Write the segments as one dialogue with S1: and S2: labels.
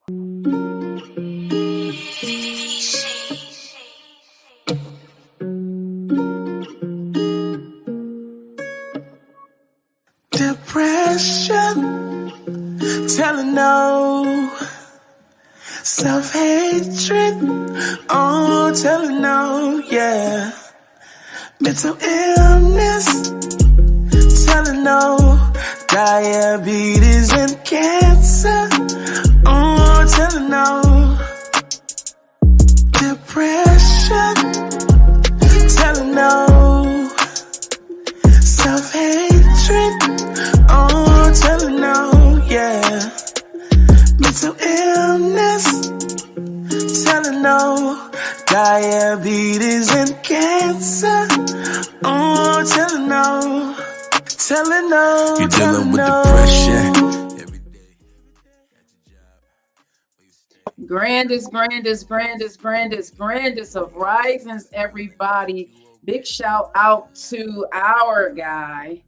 S1: Depression, telling no. Self-hatred, oh, telling no, yeah. Mental illness, telling no. Diabetes and cancer, oh, telling no. Depression, telling no. Self-hatred, oh, telling no, yeah. Mental illness, telling no. Diabetes and cancer, oh, telling no. Telling no. You're dealing with depression.
S2: Grandest of risings, everybody. Big shout out to our guy,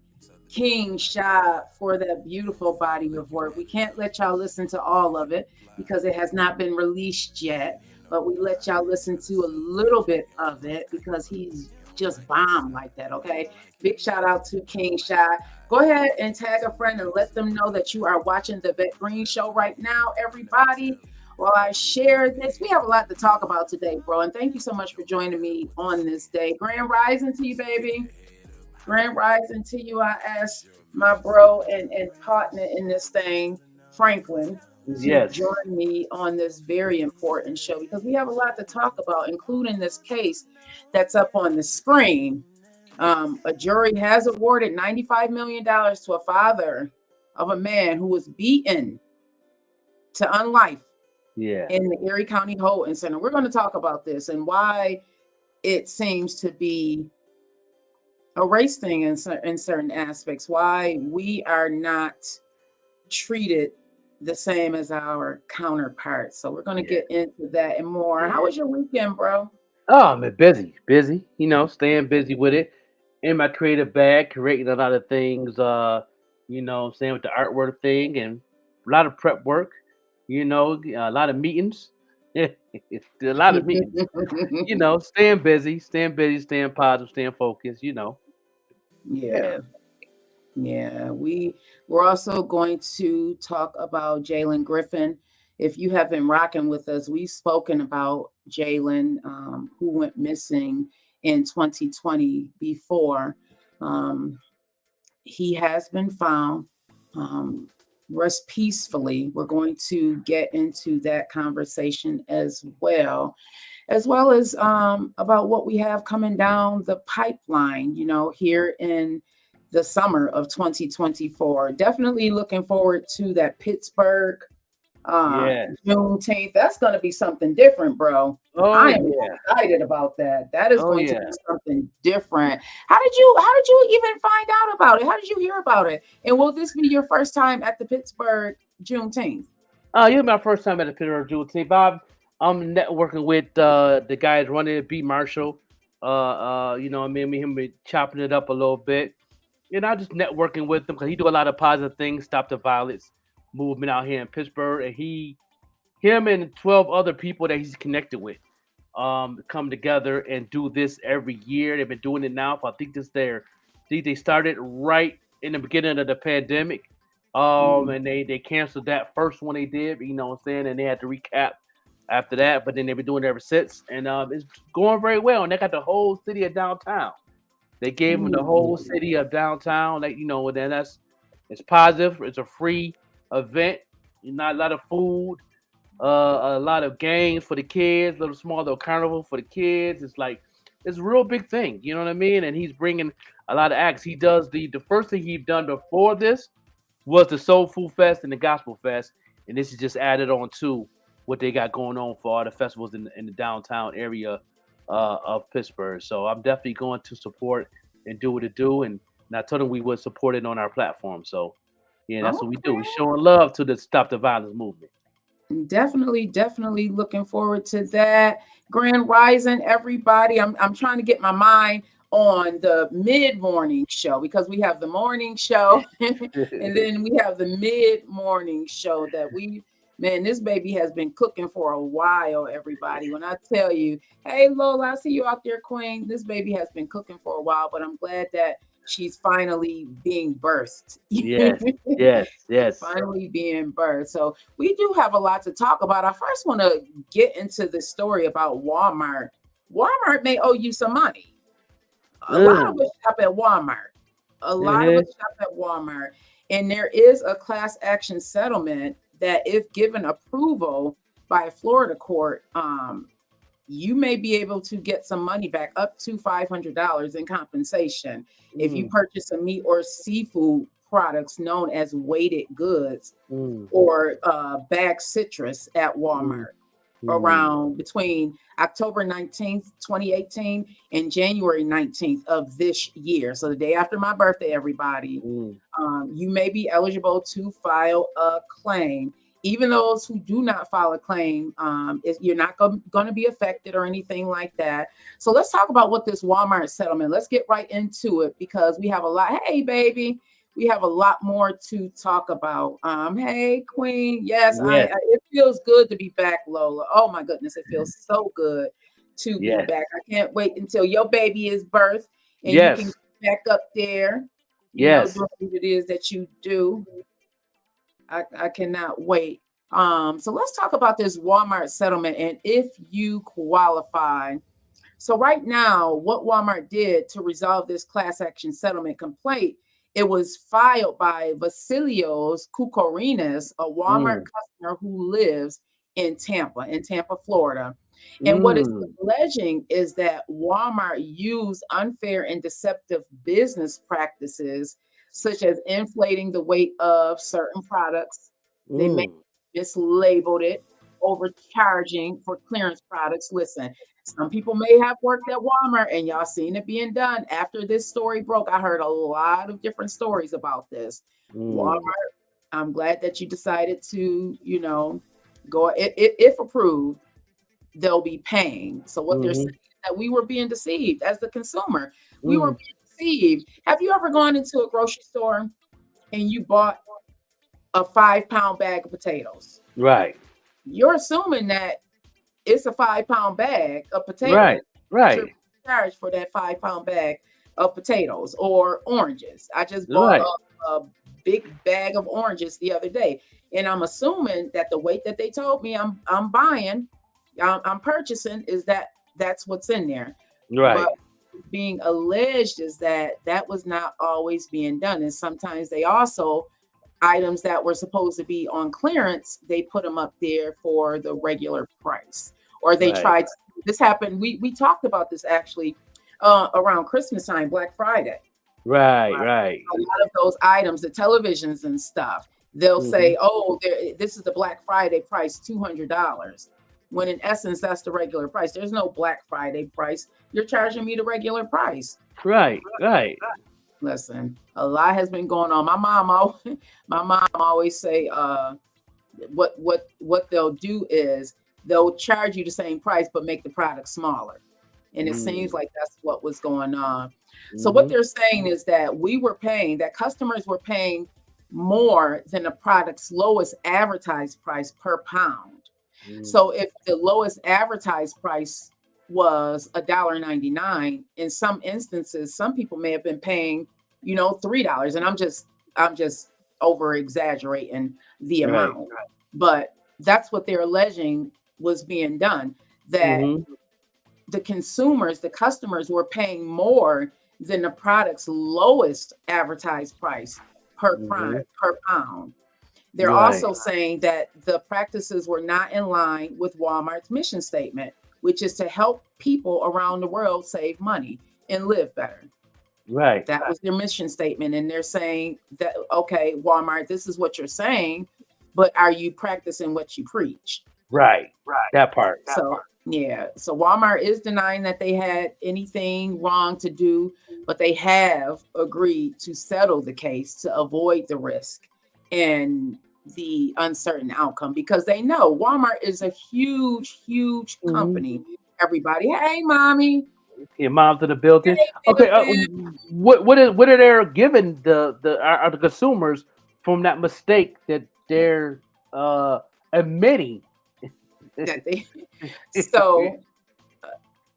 S2: King Shy, for that beautiful body of work. We can't let y'all listen to all of it because it has not been released yet, but we let y'all listen to a little bit of it because he's just bomb like that, okay? Big shout out to King Shy. Go ahead and tag a friend and let them know that you are watching the vettegreen show right now, everybody. While I share this, we have a lot to talk about today, bro, and thank you so much for joining me on this day. Grand rising to you, baby. Grand rising to you. I asked my bro and partner in this thing, Franklin, to join me on this very important show because we have a lot to talk about, including this case that's up on the screen. A jury has awarded $95 million to a father of a man who was beaten to unlife in the Erie County Holding Center. We're going to talk about this and why it seems to be a race thing in certain aspects, why we are not treated the same as our counterparts. So we're going to get into that and more. How was your weekend, bro?
S3: Oh, man, busy, staying busy with it. In my creative bag, creating a lot of things, with the artwork thing and a lot of prep work, a lot of meetings. A lot of meetings. Staying busy, staying positive, staying focused,
S2: Yeah. We're also going to talk about Jalen Griffin. If you have been rocking with us, we've spoken about Jalen, who went missing in 2020 before. He has been found. Rest peacefully. We're going to get into that conversation as well as about what we have coming down the pipeline, here in the summer of 2024. Definitely looking forward to that Pittsburgh Juneteenth. That's going to be something different, bro. I am excited about that. That is going to be something different. How did you even find out about it? How did you hear about it? And will this be your first time at the Pittsburgh Juneteenth?
S3: Yeah, my first time at the Pittsburgh Juneteenth. Bob, I'm networking with the guys running it, B. Marshall. Me and him be chopping it up a little bit. I'm just networking with him because he do a lot of positive things, stop the violence movement out here in Pittsburgh, and him and 12 other people that he's connected with come together and do this every year. They've been doing it now for, I think they started right in the beginning of the pandemic, and they canceled that first one they did, and they had to recap after that, but then they've been doing it ever since, and it's going very well, and they got the whole city of downtown. They gave them the whole city of downtown, and then it's positive. It's a free event. Not a lot of food, a lot of games for the kids, a little carnival for the kids. It's a real big thing, you know what I mean? And he's bringing a lot of acts. He does the first thing he'd done before this was the Soul Food Fest and the Gospel Fest, and this is just added on to what they got going on for all the festivals in the downtown area of Pittsburgh. So I'm definitely going to support and do what it do. And I told them we would support it on our platform. So that's what we do. We're showing love to the Stop the Violence movement.
S2: Definitely looking forward to that. Grand rising, everybody. I'm trying to get my mind on the mid-morning show because we have the morning show and then we have the mid-morning show that we Man, this baby has been cooking for a while, everybody. When I tell you, hey, Lola, I see you out there, Queen. This baby has been cooking for a while, but I'm glad that she's finally being birthed.
S3: Yes, yes, yes.
S2: Finally being birthed. So we do have a lot to talk about. I first want to get into the story about Walmart. Walmart may owe you some money. A lot of us shop at Walmart. A lot of us shop at Walmart. And there is a class action settlement that, if given approval by a Florida court, you may be able to get some money back, up to $500 in compensation if you purchase a meat or seafood products known as weighted goods or bagged citrus at Walmart around between October 19th, 2018 and January 19th of this year. So the day after my birthday, everybody, you may be eligible to file a claim. Even those who do not file a claim, you're not going to be affected or anything like that. So let's talk about what this Walmart settlement, let's get right into it, because we have a lot. Hey, baby, we have a lot more to talk about. Hey, Queen. Yes, it feels good to be back, Lola. Oh, my goodness. It feels so good to be back. I can't wait until your baby is birthed and you can get back up there. Doing what it is that you do. I cannot wait. So let's talk about this Walmart settlement and if you qualify. So right now, what Walmart did to resolve this class action settlement complaint, it was filed by Vasilios Kukorinas, a Walmart customer who lives in Tampa, Florida. And what it's alleging is that Walmart used unfair and deceptive business practices, such as inflating the weight of certain products. They may have mislabeled it, overcharging for clearance products. Listen, some people may have worked at Walmart and y'all seen it being done. After this story broke, I heard a lot of different stories about this. Walmart, I'm glad that you decided to, go, if approved, they'll be paying. So what they're saying is that we were being deceived as the consumer. We were being deceived. Have you ever gone into a grocery store and you bought a 5-pound bag of potatoes?
S3: Right.
S2: You're assuming that it's a 5-pound bag of potatoes.
S3: Right.
S2: Charge for that 5-pound bag of potatoes or oranges. I just bought a big bag of oranges the other day, and I'm assuming that the weight that they told me I'm buying, I'm purchasing, is that's what's in there.
S3: Right.
S2: But being alleged is that was not always being done, and sometimes they also, items that were supposed to be on clearance, they put them up there for the regular price, or they tried to, this happened, we talked about this actually around Christmas time, Black Friday.
S3: Right.
S2: A lot of those items, the televisions and stuff, they'll say, oh, this is the Black Friday price, $200, when in essence that's the regular price. There's no Black Friday price. You're charging me the regular price.
S3: Right.
S2: Listen, a lot has been going on. My mom always say, what they'll do is they'll charge you the same price but make the product smaller, and it seems like that's what was going on. So what they're saying is that customers were paying more than the product's lowest advertised price per pound. So if the lowest advertised price was $1.99, in some instances, some people may have been paying, $3. And I'm just over exaggerating the amount, but that's what they're alleging was being done, that the customers were paying more than the product's lowest advertised price per pound. They're also saying that the practices were not in line with Walmart's mission statement, which is to help people around the world save money and live better.
S3: Right.
S2: That was their mission statement. And they're saying that, okay, Walmart, this is what you're saying, but are you practicing what you preach?
S3: Right. That part.
S2: Yeah. So Walmart is denying that they had anything wrong to do, but they have agreed to settle the case to avoid the risk and the uncertain outcome, because they know Walmart is a huge company. Everybody, hey, mommy.
S3: Your mom's in the building. Okay, what are they giving the consumers from that mistake that they're admitting
S2: that they so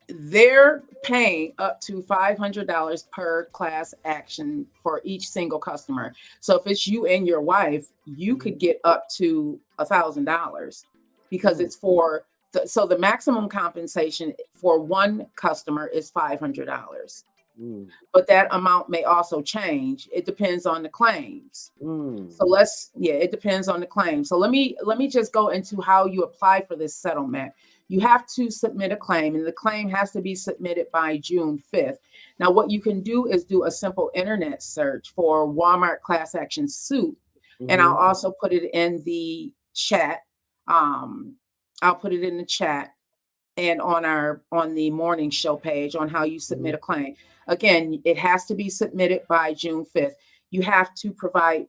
S2: they're paying up to $500 per class action for each single customer. So if it's you and your wife, you could get up to $1,000 because it's for so the maximum compensation for one customer is $500. But that amount may also change. It depends on the claims. So it depends on the claim. So let me just go into how you apply for this settlement. You have to submit a claim, and the claim has to be submitted by June 5th. Now, what you can do is do a simple internet search for Walmart class action suit, and I'll also put it in the chat. I'll put it in the chat and on the morning show page on how you submit a claim. Again, it has to be submitted by June 5th. You have to provide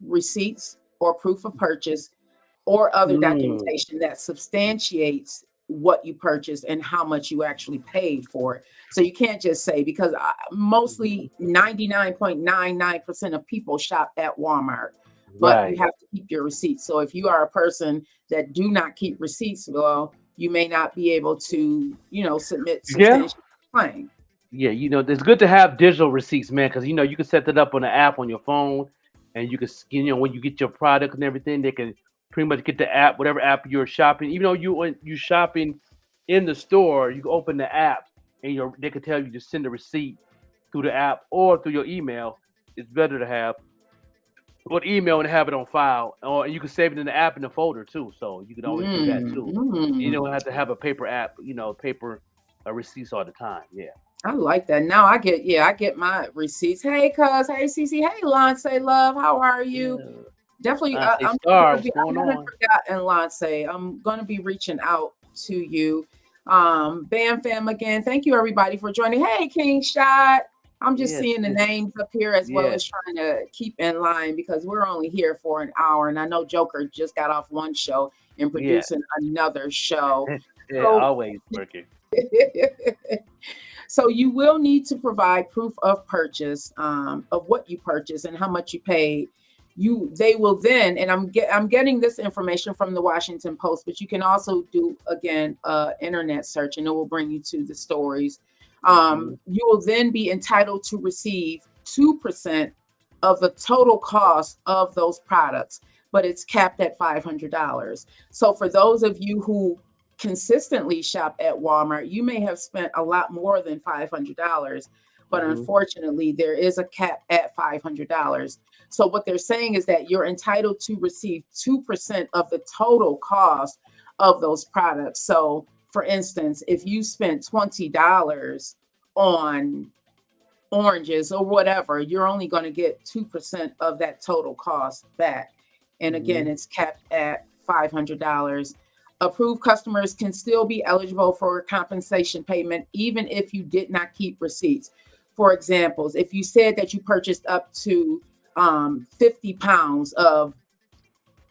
S2: receipts or proof of purchase or other documentation that substantiates what you purchased and how much you actually paid for it. So you can't just say, because mostly 99.99% of people shop at Walmart, but you have to keep your receipts. So if you are a person that do not keep receipts, well, you may not be able to, submit substantial claim.
S3: Yeah, it's good to have digital receipts, man, because you can set that up on an app on your phone, and you can, when you get your product and everything, they can pretty much get the app, whatever app you're shopping. Even though you're shopping in the store, you can open the app and they can tell you to send a receipt through the app or through your email. It's better to have an email and have it on file, or you can save it in the app in the folder too. So you can always do that too. You don't have to have a paper app, paper receipts all the time. Yeah.
S2: I like that. Now I get my receipts. Hey, cuz. Hey, Cece. Hey, Lance. Love. How are you?
S3: Yeah.
S2: Definitely.
S3: I
S2: I haven't forgotten, Lance. I'm going to be reaching out to you. Bam Fam again. Thank you, everybody, for joining. Hey, King Shot. I'm just seeing the names up here as well as trying to keep in line because we're only here for an hour. And I know Joker just got off one show and producing another show.
S3: Always working.
S2: So you will need to provide proof of purchase of what you purchased and how much you paid. They will then, and I'm getting this information from the Washington Post, but you can also do again internet search, and it will bring you to the stories. You will then be entitled to receive 2% of the total cost of those products, but it's capped at $500. So for those of you who consistently shop at Walmart, you may have spent a lot more than $500, but unfortunately there is a cap at $500. So what they're saying is that you're entitled to receive 2% of the total cost of those products. So for instance, if you spent $20 on oranges or whatever, you're only going to get 2% of that total cost back. And again, it's capped at $500. Approved customers can still be eligible for compensation payment, even if you did not keep receipts. For examples, if you said that you purchased up to 50 pounds of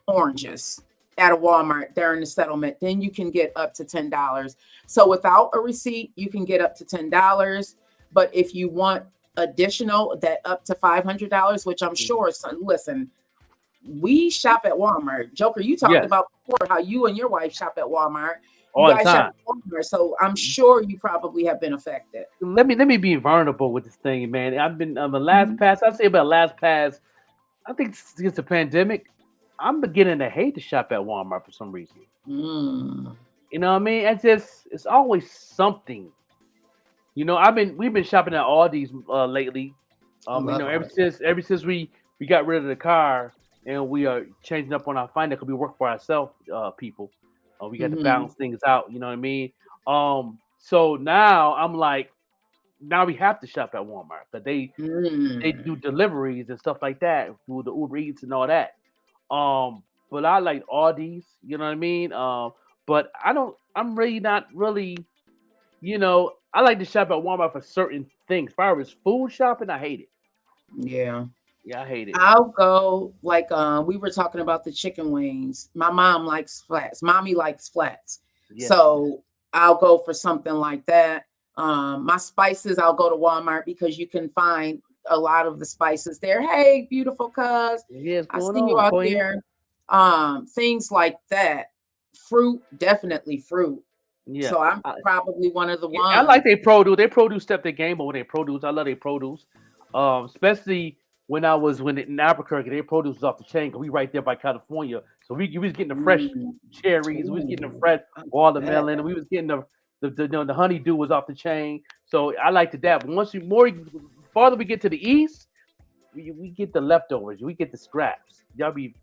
S2: oranges at a Walmart during the settlement, then you can get up to $10. So without a receipt, you can get up to $10. But if you want additional, that up to $500, which I'm sure, listen, we shop at Walmart. Joker, you talked about before how you and your wife shop at Walmart.
S3: All the time.
S2: Shop at Walmart, so I'm sure you probably have been affected.
S3: Let me be vulnerable with this thing, man. I've been on the last pass. I'd say about last pass. I think since the pandemic, I'm beginning to hate to shop at Walmart for some reason. You know what I mean? It's always something. We've been shopping at Aldi's lately. Ever since we got rid of the car and we are changing up on our finance because we work for ourselves, people. We got to balance things out. You know what I mean? So now I'm like, now we have to shop at Walmart, but they do deliveries and stuff like that through the Uber Eats and all that. But I like Aldi's, you know what I mean? But I'm really not really, I like to shop at Walmart for certain things. As far as food shopping, I hate it.
S2: Yeah,
S3: I hate it.
S2: I'll go like we were talking about the chicken wings. My mom likes flats. Mommy likes flats. Yes. So I'll go for something like that. My spices, I'll go to Walmart because you can find a lot of the spices there. Hey, beautiful cuz.
S3: Yes,
S2: I see you out there. things like that. Fruit, definitely fruit.
S3: Yeah.
S2: So I'm probably one of the
S3: Yeah, I
S2: ones.
S3: like their produce. Their produce stepped their game over their produce. I love their produce. Especially when I was in Albuquerque, their produce was off the chain. 'Cause we right there by California, so we was getting the fresh
S2: Mm.
S3: cherries, we was getting the
S2: Ooh,
S3: fresh
S2: I bet.
S3: watermelon, and we was getting the honeydew was off the chain. So I liked it that. But once you more farther we get to the east, we get the leftovers. We get the scraps. Y'all be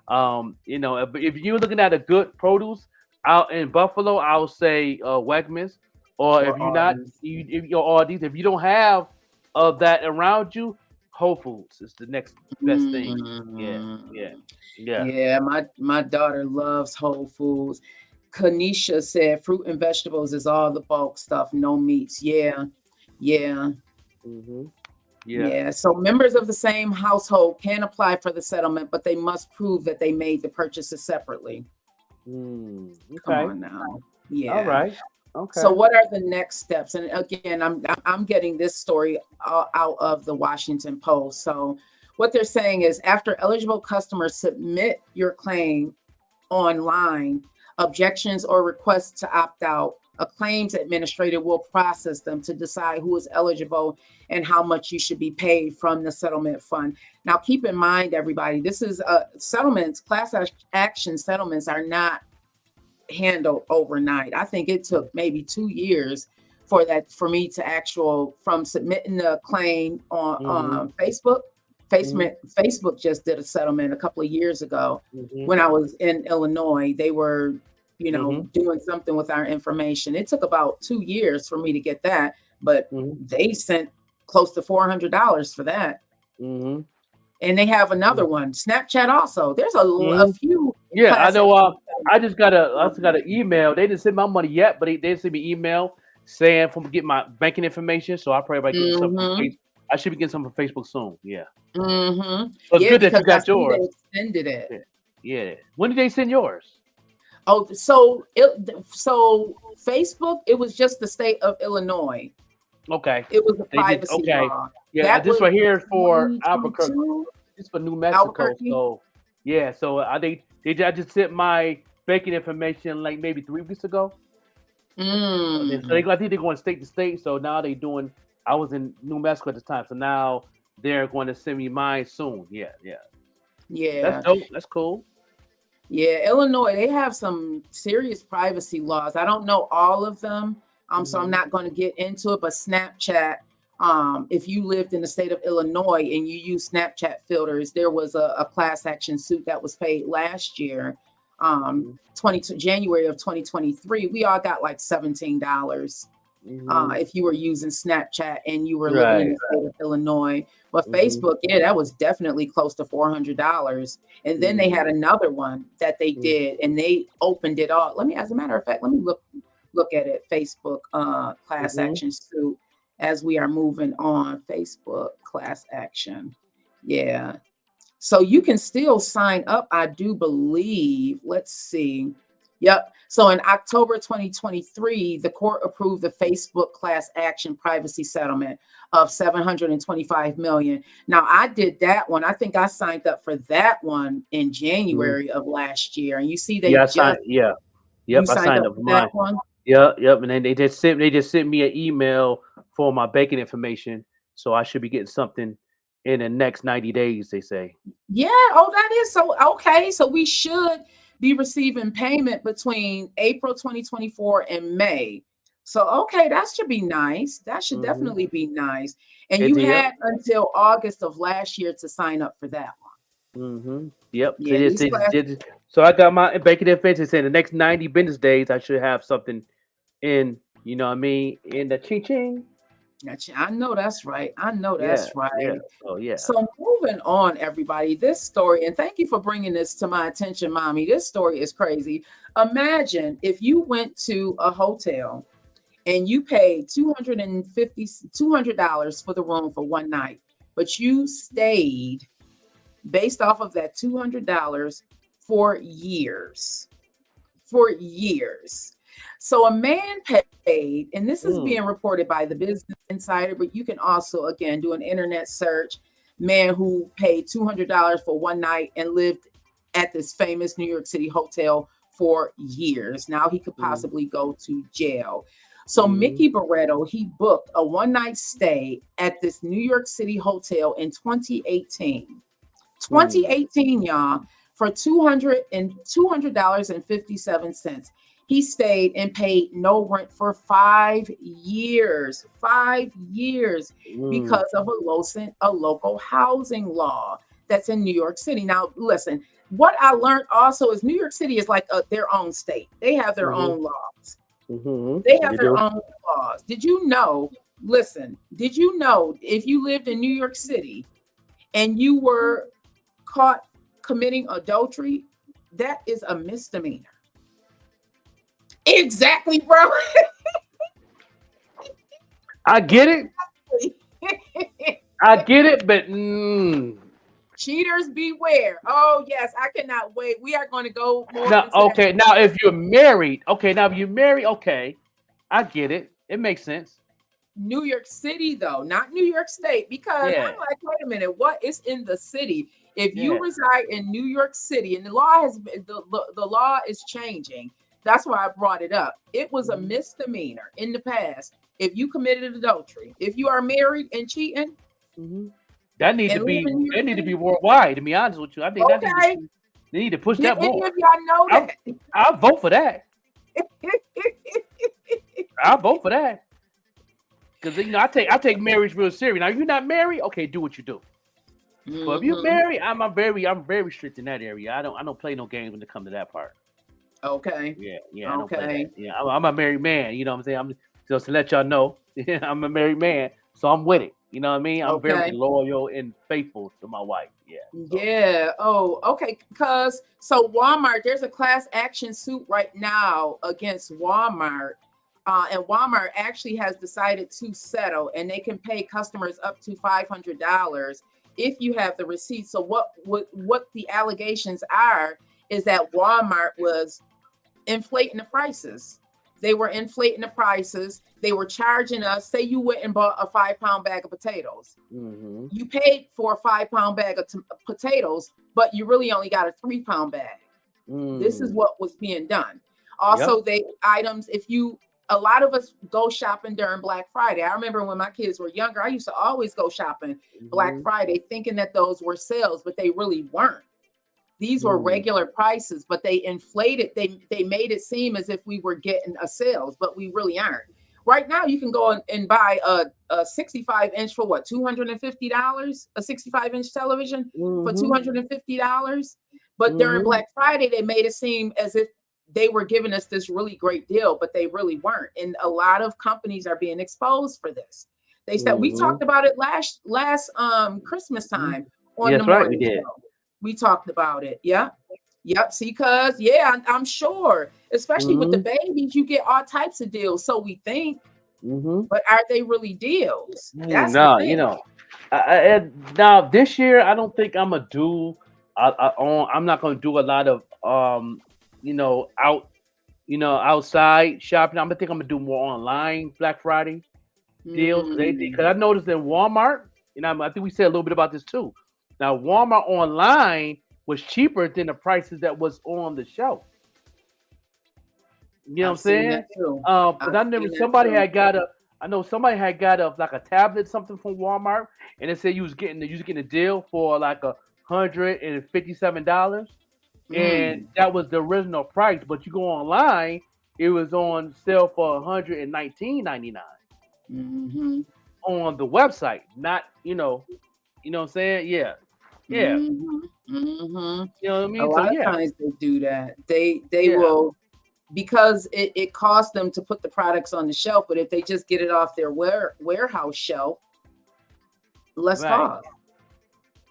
S3: if you're looking at a good produce out in Buffalo, I'll say Wegmans. Or if
S2: Or
S3: you're not,
S2: Arby's.
S3: if you're all these, if you don't have of that around you, Whole Foods is the next best thing. Yeah, yeah,
S2: Mm.
S3: yeah.
S2: Yeah, my daughter loves Whole Foods. Kanisha said fruit and vegetables is all the bulk stuff, no meats. Yeah, yeah,
S3: Hmm. Yeah.
S2: yeah. So members of the same household can apply for the settlement, but they must prove that they made the purchases separately. Come
S3: Okay.
S2: on now.
S3: All
S2: Yeah.
S3: right.
S2: So
S3: Okay.
S2: what are the next steps? And again, I'm getting this story out of the Washington Post. So what they're saying is after eligible customers submit your claim online, objections or requests to opt out, a claims administrator will process them to decide who is eligible and how much you should be paid from the settlement fund. Now, keep in mind, everybody, this is settlements, action settlements are not handled overnight. I think it took maybe 2 years for me to from submitting the claim on
S3: Mm-hmm.
S2: Facebook.
S3: Mm-hmm.
S2: Facebook just did a settlement a couple of years ago
S3: Mm-hmm.
S2: when I was in Illinois. They were,
S3: Mm-hmm.
S2: doing something with our information. It took about 2 years for me to get that, but
S3: Mm-hmm.
S2: they sent close to $400 for that.
S3: Mm-hmm.
S2: And they have another one, Snapchat also. There's a
S3: Mm-hmm.
S2: few
S3: Yeah, I
S2: class
S3: know.
S2: action
S3: I just got an email. They didn't send my money yet, but they sent me email saying from get my banking information. So I probably about getting something from
S2: settlement.
S3: Facebook. I should be getting something from Facebook soon. Yeah. So it's
S2: Yeah,
S3: good that
S2: because
S3: you
S2: I
S3: got
S2: see
S3: yours.
S2: they extended it.
S3: Yeah. Yeah. When did they send yours?
S2: Oh, so Facebook, it was just the state of Illinois.
S3: Okay.
S2: It was a
S3: They just
S2: privacy
S3: okay.
S2: law.
S3: Yeah,
S2: That
S3: this
S2: was
S3: right here is for Albuquerque.
S2: 2022,
S3: This for New Mexico.
S2: Albuquerque.
S3: So yeah, so I just sent my banking information like maybe 3 weeks ago. And then, so
S2: Mm,
S3: I think they're going state to state. So now they doing. I was in New Mexico at the time, so now they're going to send me mine soon. Yeah, yeah. That's
S2: yeah.
S3: dope. That's cool.
S2: Yeah, Illinois, they have some serious privacy laws. I don't know all of them. So I'm
S3: Hmm.
S2: not going to get into it, but Snapchat, if you lived in the state of Illinois and you use Snapchat filters, there was a class action suit that was paid last year,
S3: Hmm.
S2: 22 January of 2023. We all got like $17
S3: Hmm.
S2: if you were using Snapchat and you were living in
S3: Right.
S2: the state of Illinois. But
S3: Hmm.
S2: Facebook, yeah, that was definitely close to $400. And then they had
S3: Hmm.
S2: another one that they did, and they opened it all. As a matter of fact, let me look at it. Facebook class
S3: Hmm.
S2: action suit as we are moving on. Facebook class action, yeah. So you can still sign up, I do believe. Let's see. Yep. So in October 2023, the court approved the Facebook class action privacy settlement of 725 million. Now I did that one. I think I signed up for that one in
S3: Hmm.
S2: January of last year. And you see
S3: Yeah,
S2: you
S3: yep. I
S2: signed
S3: signed
S2: up
S3: up for
S2: for that
S3: mine.
S2: one.
S3: Yep. And then they just sent me an email for my banking information, so I should be getting something in the next 90 days. They say.
S2: Yeah. Oh, that is so okay. So we should be receiving payment between April 2024 and May. So okay, that should be nice. That should
S3: Hmm.
S2: definitely be nice. And
S3: It
S2: you
S3: did.
S2: had until August of last year to sign up for that one.
S3: Yep. So
S2: Yeah, these
S3: they just
S2: class.
S3: did it. So I got my banking information saying the next 90 business days I should have something in, you know what I mean, in the ching ching.
S2: I know that's right. I know
S3: Yeah,
S2: that's
S3: yeah.
S2: right.
S3: So yeah.
S2: So moving on, everybody, this story, and thank you for bringing this to my attention, mommy. This story is crazy. Imagine if you went to a hotel and you paid $200 for the room for one night, but you stayed based off of that $200 for years. For years. So a man paid, and this is
S3: Mm,
S2: being reported by the Business Insider, but you can also, again, do an internet search. Man who paid $200 for one night and lived at this famous New York City hotel for years. Now he could
S3: Mm.
S2: possibly go to jail. So
S3: Mm.
S2: Mickey Barretto, he booked a one-night stay at this New York City hotel in 2018.
S3: Mm.
S2: 2018, y'all, for $200.57. He stayed and paid no rent for 5 years. 5 years
S3: Mm.
S2: because of a local housing law that's in New York City. Now, listen, what I learned also is New York City is like their own state. They have their
S3: Mhm.
S2: own laws.
S3: Mhm.
S2: They have
S3: They
S2: their
S3: do.
S2: own laws. Did you know? Listen, did you know if you lived in New York City and you were caught committing adultery, that is a misdemeanor. Exactly, bro.
S3: I get it. I get it, but
S2: Cheaters beware. Oh, yes, I cannot wait. We are going to go more
S3: now,
S2: into that.
S3: okay. Now, if you're married, okay. Now, if you're married, okay, I get it. It makes sense.
S2: New York City, though, not New York State, because
S3: Yeah,
S2: I'm like, wait a minute, what is in the city? If you
S3: yeah.
S2: reside in New York City, and the law has the law is changing, that's why I brought it up. It was a
S3: Mhm.
S2: misdemeanor in the past if you committed adultery. If you are married and cheating
S3: Mhm. That need to
S2: and live
S3: be.
S2: in New
S3: They
S2: York
S3: need to be
S2: City,
S3: worldwide. To be honest with you, I think that need to
S2: okay.
S3: be. They need to push
S2: Did
S3: that
S2: any
S3: more.
S2: of y'all know
S3: I
S2: that?
S3: I'll vote for that. I'll vote for that because I take marriage real serious. Now, if you're not married, okay, do what you do. But if you're
S2: Mhm.
S3: married, I'm very strict in that area. I don't play no games when it comes to that part.
S2: Okay.
S3: Yeah, yeah, I don't play that.
S2: Okay.
S3: Yeah, I'm a married man. You know what I'm saying? I'm just to let y'all know. I'm a married man, so I'm with it. You know what I mean? I'm very
S2: Okay.
S3: loyal and faithful to my wife. Yeah. So.
S2: Yeah. Oh, okay. Because so Walmart, there's a class action suit right now against Walmart. And Walmart actually has decided to settle, and they can pay customers up to $500 if you have the receipt. So what the allegations are is that Walmart was inflating the prices. They were inflating the prices. They were charging us. Say you went and bought a 5-pound bag of potatoes.
S3: Mm-hmm.
S2: You paid for a 5-pound bag of potatoes, but you really only got a 3-pound bag. This is
S3: Mm.
S2: what was being done.
S3: Yep.
S2: Also, they items, a lot of us go shopping during Black Friday. I remember when my kids were younger, I used to always go shopping Black
S3: Mm-hmm.
S2: Friday thinking that those were sales, but they really weren't. These were
S3: Mm.
S2: regular prices, but they inflated, they made it seem as if we were getting a sales, but we really aren't. Right now, you can go and buy a 65 inch for what, $250? A 65-inch television for
S3: Mm-hmm.
S2: $250. But during
S3: Mm-hmm.
S2: Black Friday, they made it seem as if they were giving us this really great deal, but they really weren't. And a lot of companies are being exposed for this. They said we
S3: Mm-hmm.
S2: talked about it last Christmas time on the
S3: Yes, right. We
S2: morning
S3: did.
S2: show. We talked about it. Yep. Yep. See, cuz I'm sure, especially with the
S3: Mm-hmm.
S2: babies, you get all types of deals. So we think,
S3: Mm-hmm.
S2: but are they really deals? That's the
S3: No,
S2: thing.
S3: now this year I don't think I'm gonna do. I'm not gonna do a lot of outside shopping. I'm gonna do more online Black Friday deals because I noticed in Walmart, I think we said a little bit about this too. Now Walmart online was cheaper than the prices that was on the shelf. You know what I'm
S2: I've seen
S3: saying?
S2: that too.
S3: But
S2: I've
S3: I remember
S2: seen that too.
S3: I know somebody had got a like a tablet something from Walmart, and they said you was getting a deal for like $157, and
S2: Mm,
S3: that was the original price. But you go online, it was on sale for $119.99
S2: hmm
S3: on the website. Not you know what I'm saying? Yeah, yeah.
S2: hmm hmm
S3: You know what I
S2: A
S3: mean? So
S2: lot of
S3: yeah,
S2: times they do that. They
S3: yeah,
S2: will, because it costs them to put the products on the shelf, but if they just get it off their warehouse shelf, less
S3: right.
S2: cost.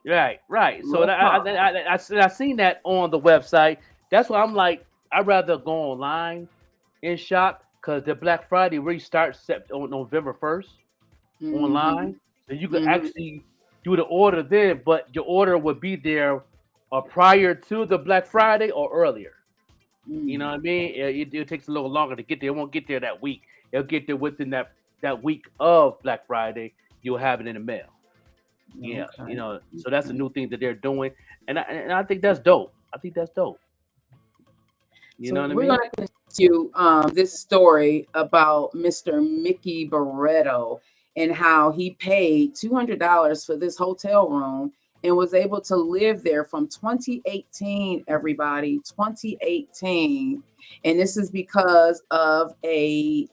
S3: Right. So
S2: Less cost.
S3: I seen that on the website. That's why I'm like, I'd rather go online and shop because the Black Friday really starts on November 1st
S2: hmm
S3: online. So you could
S2: hmm
S3: actually do the order then, but your order would be there prior to the Black Friday or earlier. You know what I mean? It takes a little longer to get there. It won't get there that week. It'll get there within that week of Black Friday. You'll have it in the mail. Yeah,
S2: Okay.
S3: so that's a new thing that they're doing, and I think that's dope. I think that's dope. You know
S2: So
S3: what I
S2: we're
S3: mean?
S2: going to continue this story about Mr. Mickey Barretto and how he paid $200 for this hotel room and was able to live there from 2018, everybody, 2018. And this is because of it's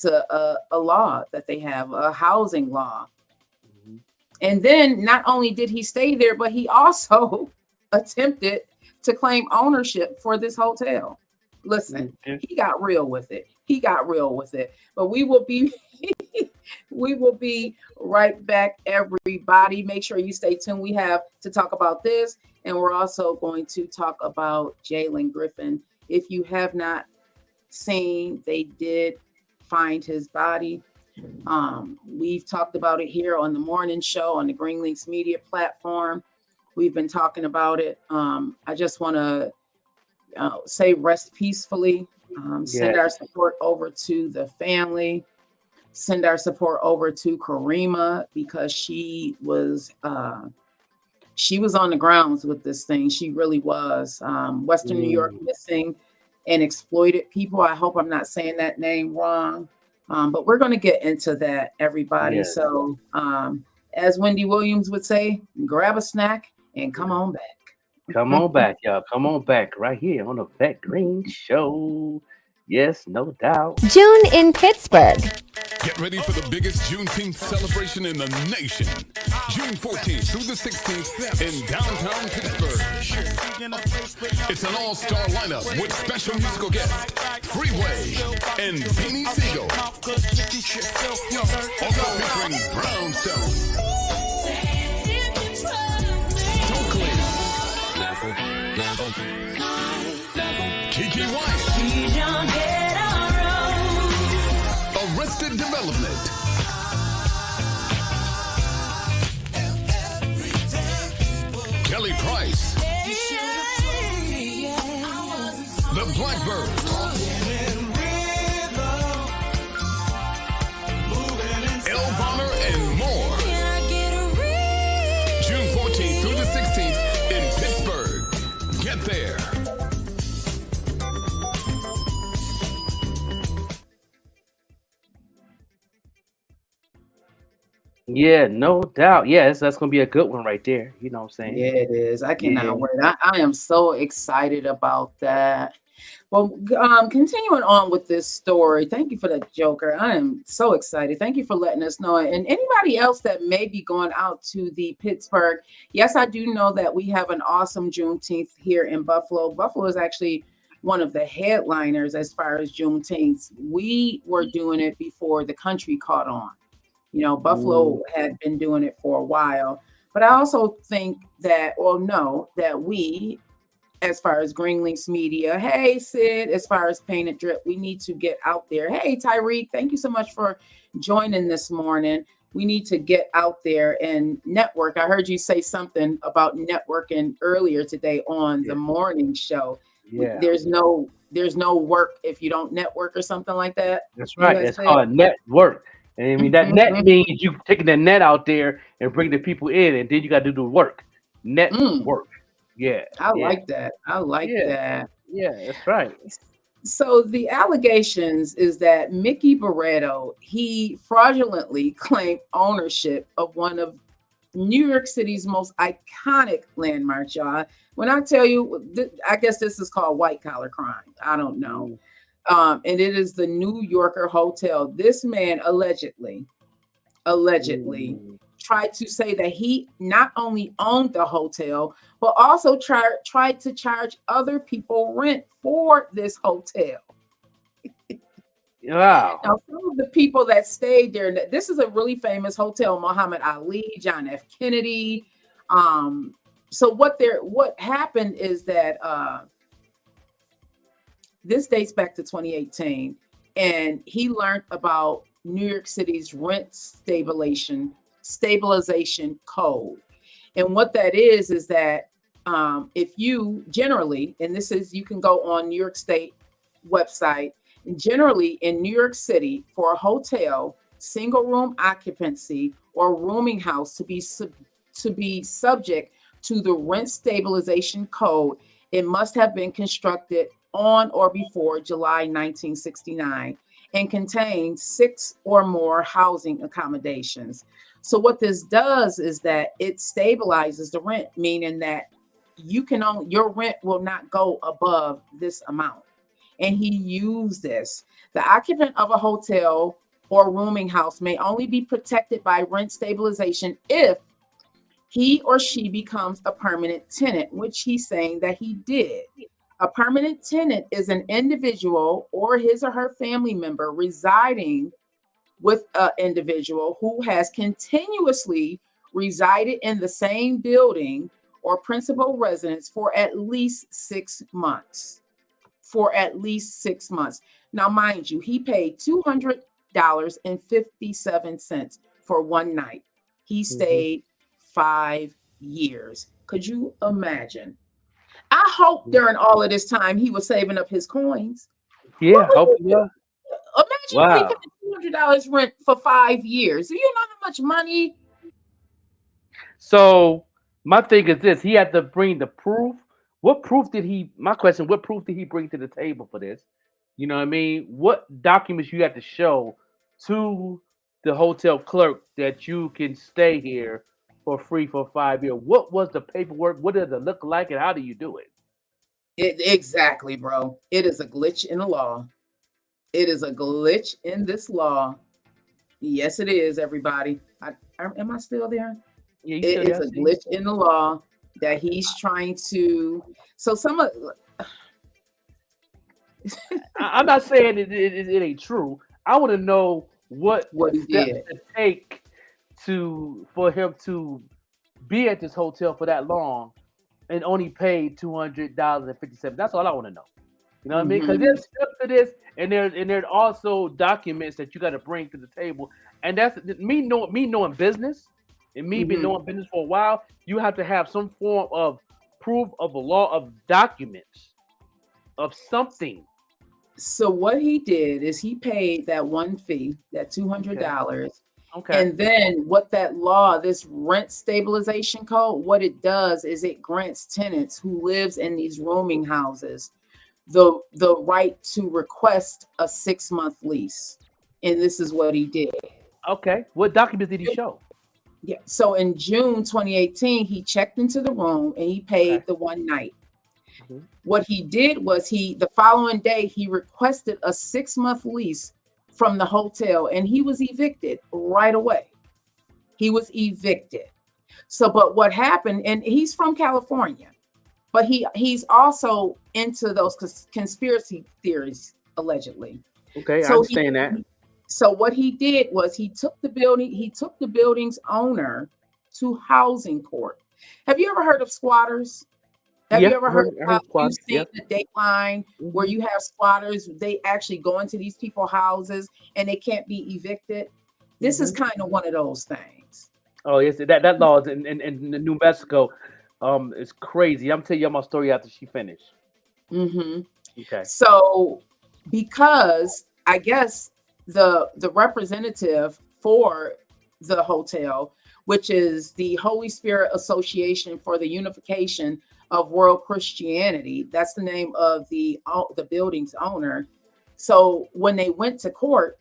S2: a law that they have, a housing law.
S3: Mhm.
S2: And then not only did he stay there, but he also attempted to claim ownership for this hotel. Listen,
S3: Okay.
S2: he got real with it. He got real with it. But we will be we will be right back, everybody. Make sure you stay tuned. We have to talk about this, and we're also going to talk about Jalen Griffin. If you have not seen, they did find his body. We've talked about it here on the morning show on the Green Links Media platform. We've been talking about it. I just want to say rest peacefully. Send our
S3: Yes.
S2: support over to the family. Send our support over to Karima because she was on the grounds with this thing. She really was. Western New York
S3: Mm.
S2: missing and exploited people. I hope I'm not saying that name wrong. But we're going to get into that, everybody.
S3: Yes.
S2: So, as Wendy Williams would say, grab a snack and come on back.
S3: Come on back, y'all. Come on back right here on the Vettegreen Show. Yes, no doubt.
S4: June in Pittsburgh.
S5: Get ready for the biggest Juneteenth celebration in the nation. June 14th through the 16th in downtown Pittsburgh. It's an all-star lineup with special musical guests, Freeway and Beanie Siegel. Also featuring Brownstone, Stokely, Kiki White, Arrested Development, Kelly Price, The Blackbirds, El Bonner, and more. June 14th through the 16th in Pittsburgh. Get there.
S3: Yeah, no doubt. Yes, that's gonna be a good one right there. You know what I'm saying?
S2: Yeah, it is. I cannot
S3: Yeah.
S2: wait. I am so excited about that. Well, continuing on with this story, thank you for the Joker. I am so excited. Thank you for letting us know. And anybody else that may be going out to the Pittsburgh, yes, I do know that we have an awesome Juneteenth here in Buffalo. Buffalo is actually one of the headliners as far as Juneteenth. We were doing it before the country caught on. You know, Buffalo had been doing it for a while. But I also think that, or know that we, as far as Green Links Media, hey Sid, as far as Painted Drip, we need to get out there. Hey Tyreek, thank you so much for joining this morning. We need to get out there and network. I heard you say something about networking earlier today on the morning show.
S3: Yeah.
S2: There's no work if you don't network or something like that.
S3: That's
S2: You
S3: right.
S2: guys
S3: It's
S2: say?
S3: called network. And I mean that net means you taking the net out there and bring the people in, and then you got to do the work. Network. Yeah.
S2: I
S3: yeah.
S2: like that. I like
S3: Yeah.
S2: that.
S3: Yeah, that's right.
S2: So the allegations is that Mickey Barretto, he fraudulently claimed ownership of one of New York City's most iconic landmarks, y'all. When I tell you, I guess this is called white collar crime. I don't know. And it is the New Yorker Hotel. This man allegedly tried to say that he not only owned the hotel, but also tried to charge other people rent for this hotel.
S3: Wow.
S2: Now, some of the people that stayed there, this is a really famous hotel, Muhammad Ali, John F. Kennedy. So what happened is that this dates back to 2018, and he learned about New York City's rent stabilization code. And what that is that if you generally, and this is, you can go on New York State website, generally in New York City for a hotel, single room occupancy or rooming house to be subject to the Rent Stabilization Code, it must have been constructed on or before July 1969 and contain 6 or more housing accommodations. So what this does is that it stabilizes the rent, meaning that your rent will not go above this amount. And he used this. The occupant of a hotel or rooming house may only be protected by rent stabilization if he or she becomes a permanent tenant, which he's saying that he did. A permanent tenant is an individual or his or her family member residing with an individual who has continuously resided in the same building or principal residence for at least 6 months. For at least 6 months. Now, mind you, he paid $200.57 for one night. He stayed 5 years. Could you imagine? I hope during all of this time he was saving up his coins.
S3: Yeah, hopefully.
S2: Imagine only paying $200 rent for 5 years. Do you know how much money?
S3: So my thing is this: he had to bring the proof. What proof did he? My question: what proof did he bring to the table for this? You know what I mean? What documents you have to show to the hotel clerk that you can stay here for free for 5 years? What was the paperwork? What did it look like, and how do you do it?
S2: Exactly, bro. It is a glitch in the law. It is a glitch in this law. Yes, it is, everybody. Am I still there?
S3: Yeah,
S2: It is a glitch in the law that he's trying to. So some of.
S3: I'm not saying it ain't true. I want to know what
S2: he
S3: steps
S2: did
S3: to take for him to be at this hotel for that long and only paid $200.57. That's all I want to know. You know what I mean? Because there's steps to this, and there's also documents that you got to bring to the table. And that's me knowing business, and me been knowing business for a while. You have to have some form of proof of a law of documents of something.
S2: So what he did is he paid that one fee, that $200.
S3: Okay.
S2: And then what that law, this rent stabilization code, what it does is it grants tenants who lives in these rooming houses the right to request a 6-month lease. And this is what he did.
S3: Okay. What documents did he show?
S2: Yeah. So in June 2018, he checked into the room and he paid the one night. What he did was the following day, he requested a 6-month lease from the hotel and he was evicted right away. He was evicted. So, but what happened, and he's from California, but he's also into those conspiracy theories, allegedly.
S3: Okay,
S2: so
S3: I understand that.
S2: So what he did was he took the building's owner to housing court. Have you ever heard of squatters? Have you ever heard of you've seen the Dateline where you have squatters? They actually go into these people's houses and they can't be evicted. This is kind of one of those things.
S3: Oh, yes, that law is in New Mexico. It's crazy. I'm telling you my story after she finished. Okay.
S2: So because I guess the representative for the hotel, which is the Holy Spirit Association for the Unification of World Christianity, that's the name of the building's owner. So when they went to court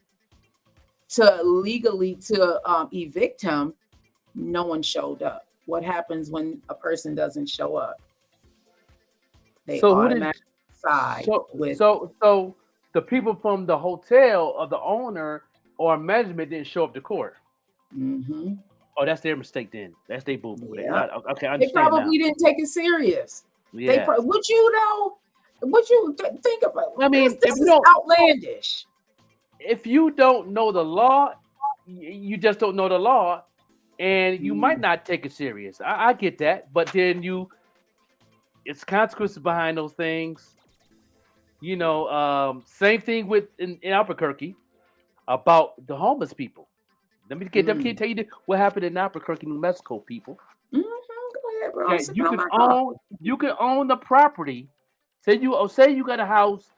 S2: to legally evict him, no one showed up. What happens when a person doesn't show up? They automatically side with.
S3: So the people from the hotel or the owner or management didn't show up to court. Oh, that's their mistake then. That's their boo boo.
S2: Yeah.
S3: Okay, I understand.
S2: They probably didn't take it serious.
S3: Yeah.
S2: Would you think about?
S3: I mean,
S2: this is outlandish.
S3: If you don't know the law, you just don't know the law, and you might not take it serious. I get that, but then it's consequences behind those things. You know, same thing in Albuquerque about the homeless people. Let me tell you what happened in Albuquerque, New Mexico, people.
S2: Go ahead, bro.
S3: Yeah, you can own the property. Say you got a house,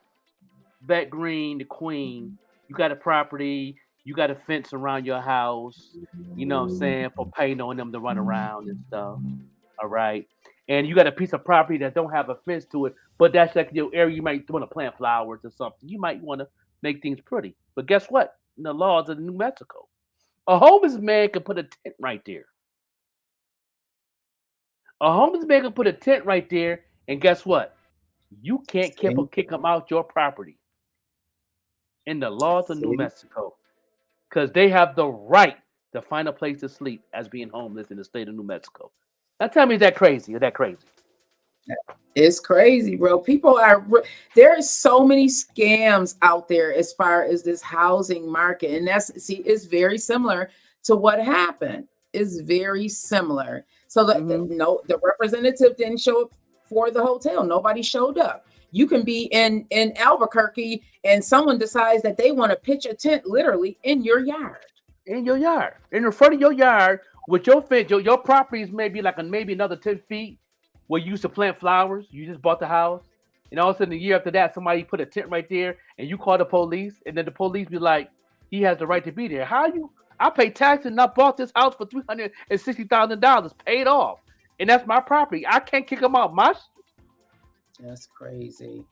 S3: Vettegreen, the Queen. You got a property. You got a fence around your house. You know what I'm saying, for paying on them to run around and stuff. All right. And you got a piece of property that don't have a fence to it, but that's like your area you might want to plant flowers or something. You might want to make things pretty. But guess what? In the laws of New Mexico, a homeless man can put a tent right there. A homeless man can put a tent right there, and guess what? You can't kick him out your property in the laws of New Mexico because they have the right to find a place to sleep as being homeless in the state of New Mexico. Now tell me, is that crazy? Is that crazy?
S2: It's crazy, bro. People are there are so many scams out there as far as this housing market, and it's very similar to what happened. It's very similar. So the representative didn't show up for the hotel. Nobody showed up. You can be in Albuquerque and someone decides that they want to pitch a tent literally in your yard.
S3: In your yard, in front of your yard, with your fence, your property is maybe another 10 feet where you used to plant flowers. You just bought the house, and all of a sudden, a year after that, somebody put a tent right there, and you call the police, and then the police be like, he has the right to be there. I pay taxes and I bought this house for $360,000 paid off, and that's my property. I can't kick him out.
S2: That's crazy.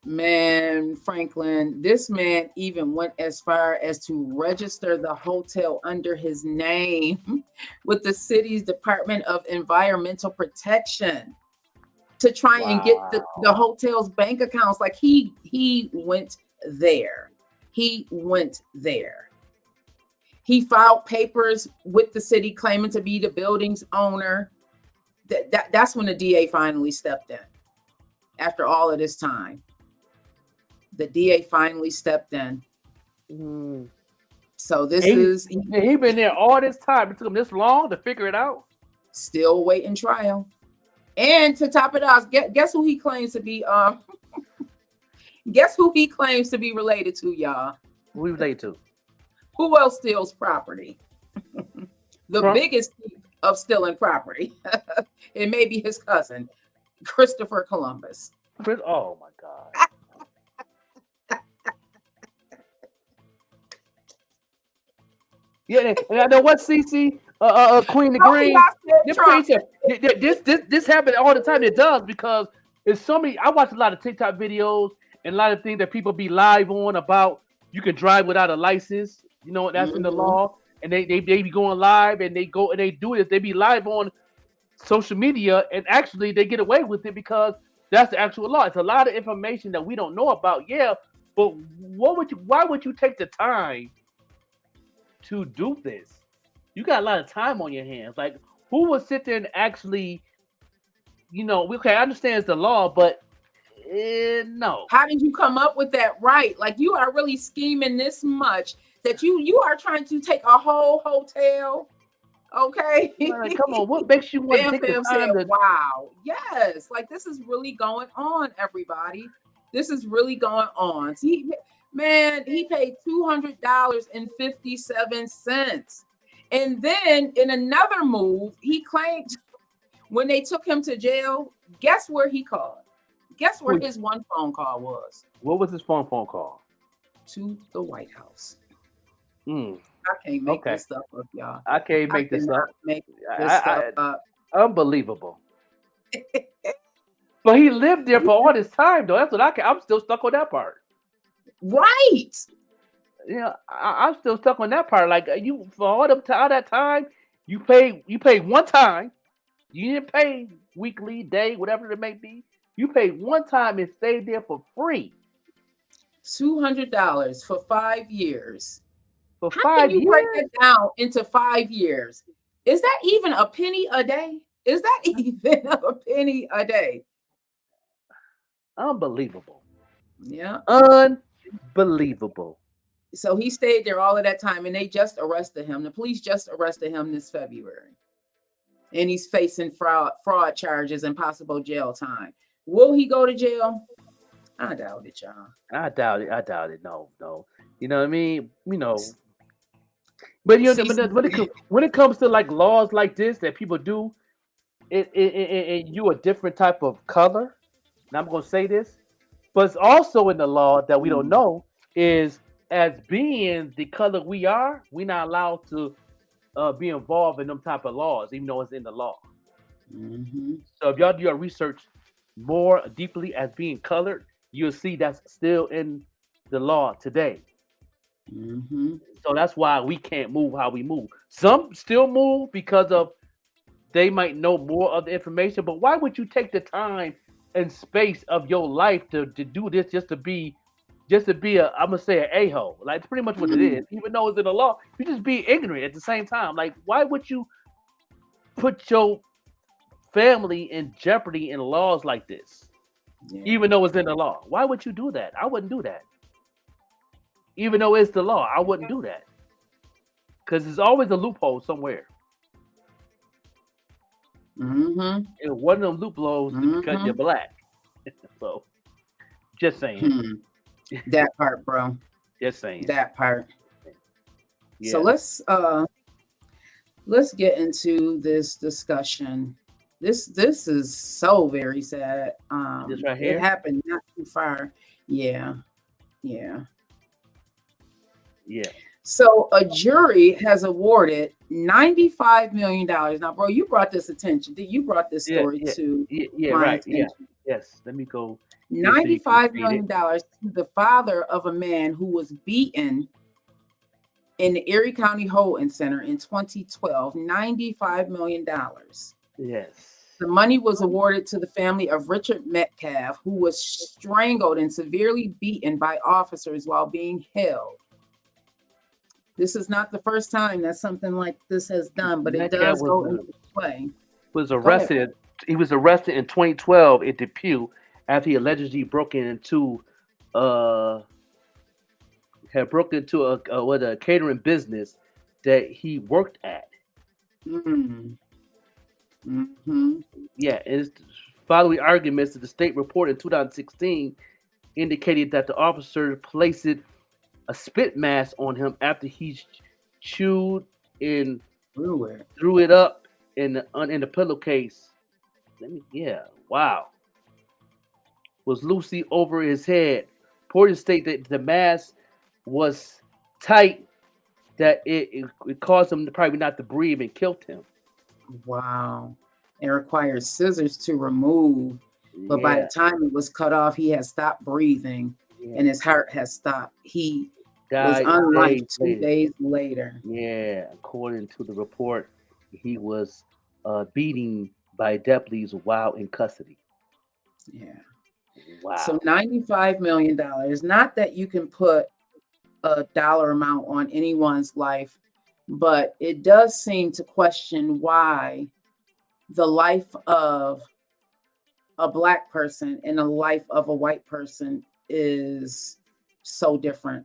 S2: Man, Franklin, this man even went as far as to register the hotel under his name with the city's Department of Environmental Protection to try and get the hotel's bank accounts. Like he went there. He went there. He filed papers with the city claiming to be the building's owner. That's when the DA finally stepped in. After all of this time, the DA finally stepped in. So he's
S3: been there all this time. It took him this long to figure it out.
S2: Still waiting trial. And to top it off, guess who he claims to be? Guess who he claims to be related to, y'all?
S3: Who he related to?
S2: Who else steals property? The
S3: Trump?
S2: Biggest thief of stealing property. It may be his cousin, Christopher Columbus.
S3: Oh my God. Yeah, and I know what CC, Queen of Green. This happened all the time. It does because there's so many. I watch a lot of TikTok videos and a lot of things that people be live on about. You can drive without a license. You know that's in the law, and they be going live and they go and they do it. They be live on social media and actually they get away with it because that's the actual law. It's a lot of information that we don't know about. Yeah, but why would you take the time to do this? You got a lot of time on your hands. Like, who would sit there and actually, okay, I understand it's the law, but no.
S2: How did you come up with that? Right. Like, you are really scheming this much that you are trying to take a whole hotel. Okay.
S3: Like, come on, what makes you want to take the time to...
S2: Wow. Yes. Like, this is really going on, everybody. This is really going on. See, man, he paid $200.57. And then in another move, he claimed when they took him to jail, guess where he called? Guess where his one phone call was?
S3: What was his phone call?
S2: To the White House.
S3: I
S2: can't make this stuff up, y'all.
S3: I can't make this up.
S2: Up.
S3: Unbelievable. But he lived there for all this time, though. That's what I'm still stuck on that part.
S2: Right.
S3: Yeah, I'm still stuck on that part. Like, you for all that time, you paid one time. You didn't pay weekly, day, whatever it may be. You paid one time and stayed there for free.
S2: $200 for 5 years.
S3: For
S2: How
S3: 5
S2: can you
S3: years?
S2: break it down into 5 years? Is that even a penny a day? Is that even a penny a day?
S3: Unbelievable.
S2: Yeah.
S3: Unbelievable.
S2: So he stayed there all of that time and they just arrested him. The police just arrested him this February. And he's facing fraud charges and possible jail time. Will he go to jail? I doubt it, y'all.
S3: I doubt it. No. You know what I mean? But when it comes to like laws like this that people do, you a different type of color. And I'm gonna say this, but it's also in the law that we don't know is as being the color we are, we're not allowed to be involved in them type of laws, even though it's in the law.
S2: Mm-hmm.
S3: So if y'all do your research more deeply as being colored, you'll see that's still in the law today.
S2: Mm-hmm.
S3: So that's why we can't move how we move. Some still move because of they might know more of the information, but why would you take the time and space of your life to do this just to be a I'm gonna say an a-hole? Like it's pretty much what it is. Even though it's in the law, you just be ignorant at the same time. Like why would you put your family in jeopardy in laws like this?
S2: Yeah.
S3: Even though it's in the law. Why would you do that? I wouldn't do that. Even though it's the law, I wouldn't do that. Because there's always a loophole somewhere.
S2: Mm-hmm.
S3: And one of them loopholes is because you're
S2: Mm-hmm.
S3: black. So just saying.
S2: Hmm. That part, bro.
S3: Just saying.
S2: That part. So
S3: Yeah.
S2: let's get into this discussion. This is so very sad.
S3: This right
S2: It
S3: here.
S2: happened not too far. Yeah, yeah.
S3: Yeah.
S2: So a jury has awarded $95 million. Now, bro, you brought this attention. You brought this
S3: Yeah.
S2: story
S3: Yeah.
S2: to
S3: Yeah.
S2: my
S3: Right. Yeah.
S2: attention.
S3: Yes. Let me go here so you can
S2: $95
S3: read it.
S2: million to the father of a man who was beaten in the Erie County Holding Center in 2012. $95 million.
S3: Yes.
S2: The money was awarded to the family of Richard Metcalf, who was strangled and severely beaten by officers while being held. This is not the first time that something like this has done, but it
S3: Metcalf
S2: does go into play.
S3: was
S2: Go ahead.
S3: arrested. He was arrested in 2012 in Depew after he allegedly uh had broken into a catering business that he worked at.
S2: Mm. Mm-hmm.
S3: Yeah, and following arguments that the state report in 2016 indicated that the officer placed a spit mask on him after he chewed and
S2: Through it.
S3: threw it up in the pillowcase. Wow. Was loosely over his head. Reports state that the mask was tight, that it caused him to probably not to breathe and killed him.
S2: Wow. It requires scissors to remove, but by
S3: Yeah,
S2: the time it was cut off, he had stopped breathing
S3: yeah.
S2: and his heart had stopped. He was
S3: Died
S2: unlike
S3: days
S2: 2
S3: later.
S2: days later.
S3: Yeah, according to the report, he was beaten by deputies while in custody.
S2: Yeah.
S3: Wow.
S2: So $95 million. Not that you can put a dollar amount on anyone's life, but it does seem to question why the life of a black person and the life of a white person is so different.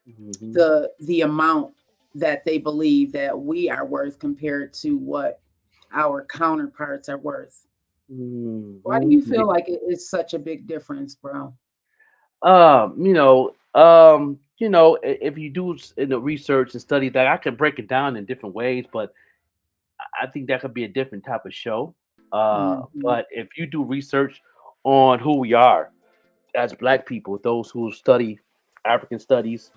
S3: Mhm.
S2: The amount that they believe that we are worth compared to what our counterparts are worth. Why do you
S3: Mhm.
S2: feel like it is such a big difference, bro?
S3: If you do in the research and study that, I can break it down in different ways, but I think that could be a different type of show.
S2: Mhm.
S3: But if you do research on who we are as Black people, those who study African studies,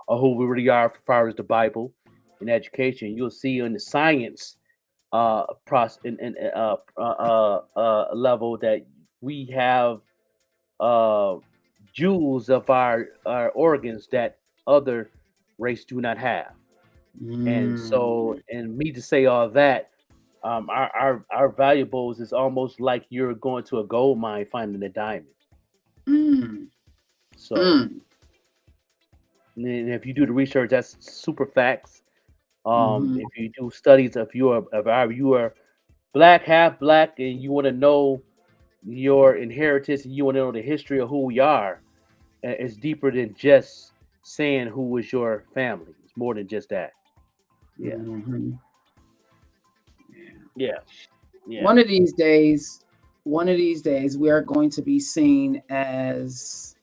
S3: or who we really are as far as the Bible and education, you'll see in the science level that we have uh, jewels of our organs that other race do not have. And so,
S2: Mm.
S3: and me to say all that, our valuables is almost like you're going to a gold mine finding a diamond.
S2: Mm.
S3: So,
S2: Mm.
S3: and if you do the research, that's super facts.
S2: Mhm.
S3: If you do studies, if you are black, half black, and you want to know your inheritance and you want to know the history of who we are, it's deeper than just saying who was your family. It's more than just that. Yeah,
S2: Mhm.
S3: yeah, yeah.
S2: One of these days, we are going to be seen as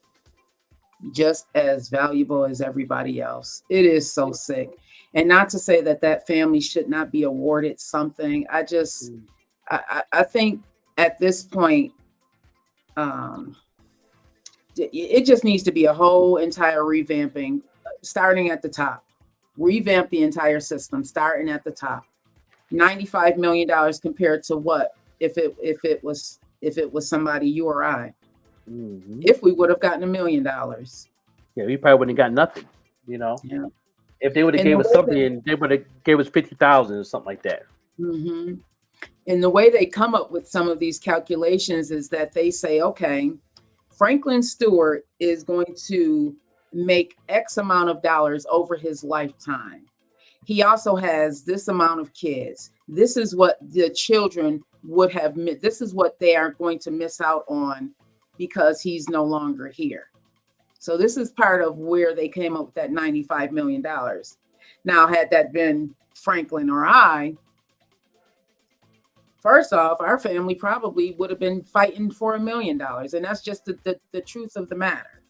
S2: just as valuable as everybody else. It is so sick. And not to say that that family should not be awarded something.
S3: Mm.
S2: I think at this point, um, it just needs to be a whole entire revamping, starting at the top. Revamp the entire system, starting at the top. $95 million compared to what if it was somebody, you or I, if we would have gotten $1 million.
S3: Yeah, we probably wouldn't have got nothing, you know.
S2: Yeah.
S3: If they would have
S2: And
S3: gave
S2: the
S3: us
S2: way
S3: something, they would have gave us 50,000 or something like that.
S2: Mm-hmm. And the way they come up with some of these calculations is that they say, okay, Franklin Stewart is going to make X amount of dollars over his lifetime. He also has this amount of kids. This is what the children would have missed. This is what they are going to miss out on because he's no longer here. So this is part of where they came up with that $95 million. Now, had that been Franklin or I, first off, our family probably would have been fighting for $1 million. And that's just the truth of the matter.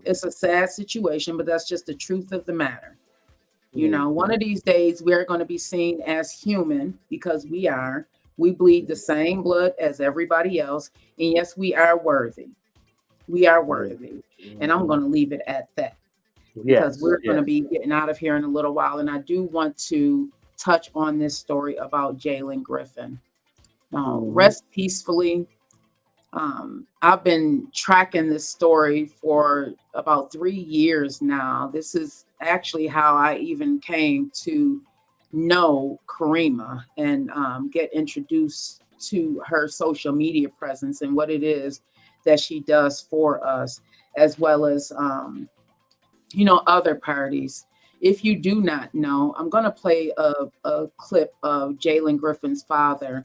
S2: It's a sad situation, but that's just the truth of the matter. You know, one of these days we're going to be seen as human because we are. We bleed the same blood as everybody else. And yes, we are worthy. We are worthy. And I'm going to leave it at that. Because we're going to be getting out of here in a little while. And I do want to touch on this story about Jalen Griffin. Rest peacefully. I've been tracking this story for about 3 years now. This is actually how I even came to know Karima and get introduced to her social media presence and what it is that she does for us, as well as, other parties. If you do not know, I'm going to play a clip of Jalen Griffin's father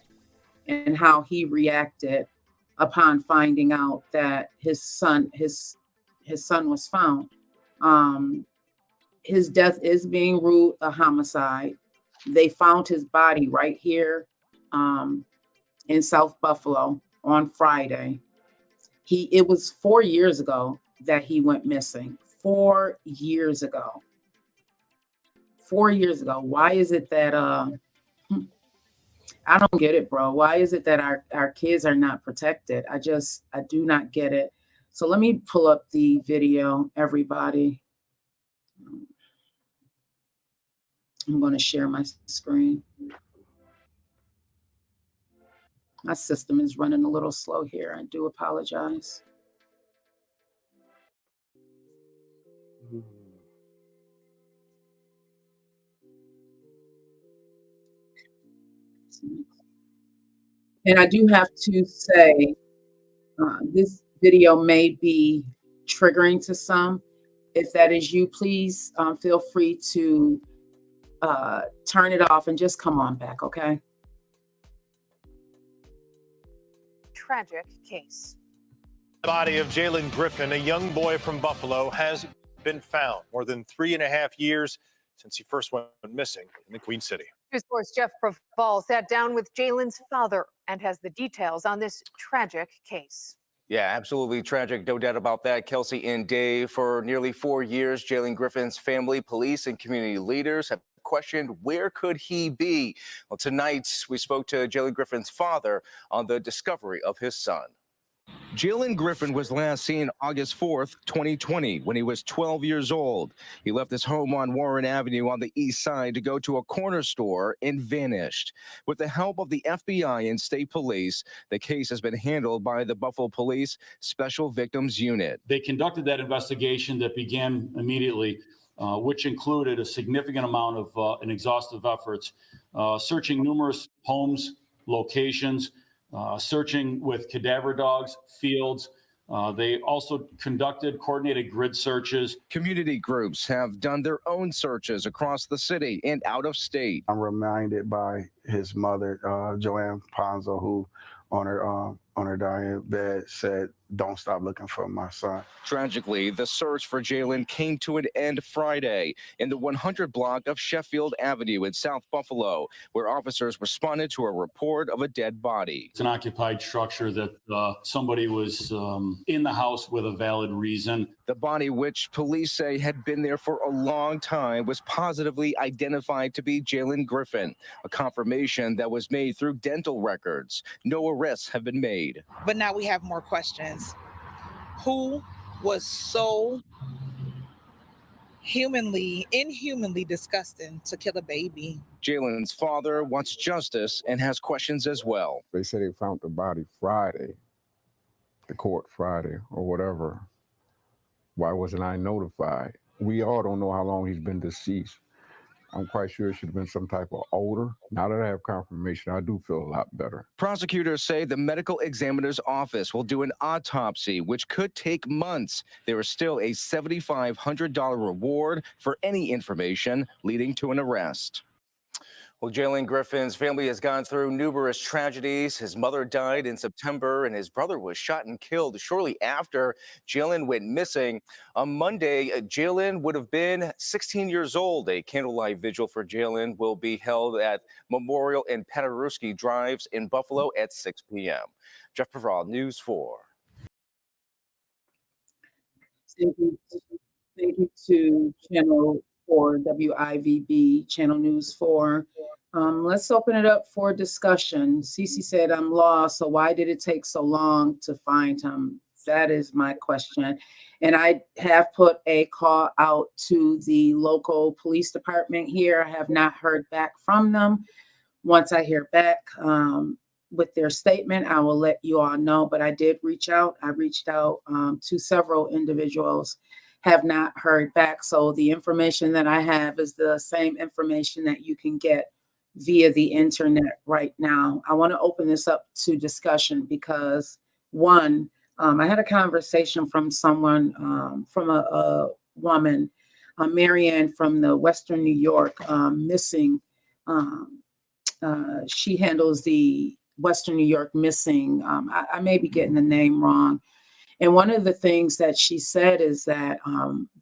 S2: and how he reacted upon finding out that his son was found. His death is being ruled a homicide. They found his body right here in South Buffalo on Friday. It was 4 years ago that he went missing. 4 years ago. 4 years ago. Why is it that I don't get it, bro. Why is it that our kids are not protected? I do not get it. So let me pull up the video, everybody. I'm going to share my screen. My system is running a little slow here. I do apologize. And I do have to say, this video may be triggering to some. If that is you, please feel free to turn it off and just come on back, okay?
S4: Tragic case.
S6: The body of Jalen Griffin, a young boy from Buffalo, has been found more than 3.5 years since he first went missing in the Queen City.
S4: News Force Jeff Preval sat down with Jalen's father and has the details on this tragic case.
S7: Yeah, absolutely tragic. No doubt about that. Kelsey and Dave, for nearly 4 years, Jalen Griffin's family, police, and community leaders have questioned where could he be. Well, tonight we spoke to Jalen Griffin's father on the discovery of his son. Jalen Griffin was last seen August 4th, 2020, when he was 12 years old. He left his home on Warren Avenue on the east side to go to a corner store and vanished. With the help of the FBI and state police, the case has been handled by the Buffalo Police Special Victims Unit.
S8: They conducted that investigation that began immediately, which included a significant amount of and exhaustive efforts, searching numerous homes, locations, searching with cadaver dogs, fields. They also conducted coordinated grid searches.
S7: Community groups have done their own searches across the city and out of state.
S9: I'm reminded by his mother, Joanne Ponzo, who on her dying bed said, "Don't stop looking for my son."
S7: Tragically, the search for Jalen came to an end Friday in the 100 block of Sheffield Avenue in South Buffalo, where officers responded to a report of a dead body.
S8: It's an occupied structure that somebody was in the house with a valid reason.
S7: The body, which police say had been there for a long time, was positively identified to be Jalen Griffin, a confirmation that was made through dental records. No arrests have been made.
S10: But now we have more questions. Who was so inhumanly disgusting to kill a baby.
S7: Jalen's father wants justice and has questions as well.
S11: They said they found the body Friday, the court Friday or whatever. Why wasn't I notified? We all don't know how long he's been deceased. I'm quite sure it should have been some type of odor. Now that I have confirmation, I do feel a lot better.
S7: Prosecutors say the medical examiner's office will do an autopsy, which could take months. There is still a $7,500 reward for any information leading to an arrest. Well, Jalen Griffin's family has gone through numerous tragedies. His mother died in September, and his brother was shot and killed shortly after Jalen went missing. On Monday, Jalen would have been 16 years old. A candlelight vigil for Jalen will be held at Memorial and Paderewski Drives in Buffalo at 6 p.m. Jeff Preval, News 4.
S2: Thank you to Channel 4, WIVB, Channel News 4. Let's open it up for discussion. Cece said, I'm lost, so why did it take so long to find him? That is my question. And I have put a call out to the local police department here. I have not heard back from them. Once I hear back with their statement, I will let you all know. But I did reach out. I reached out to several individuals, have not heard back. So the information that I have is the same information that you can get via the internet right now. I want to open this up to discussion because one, I had a conversation from someone, from a woman, Marianne from the Western New York missing. She handles the Western New York missing. I may be getting the name wrong. And one of the things that she said is that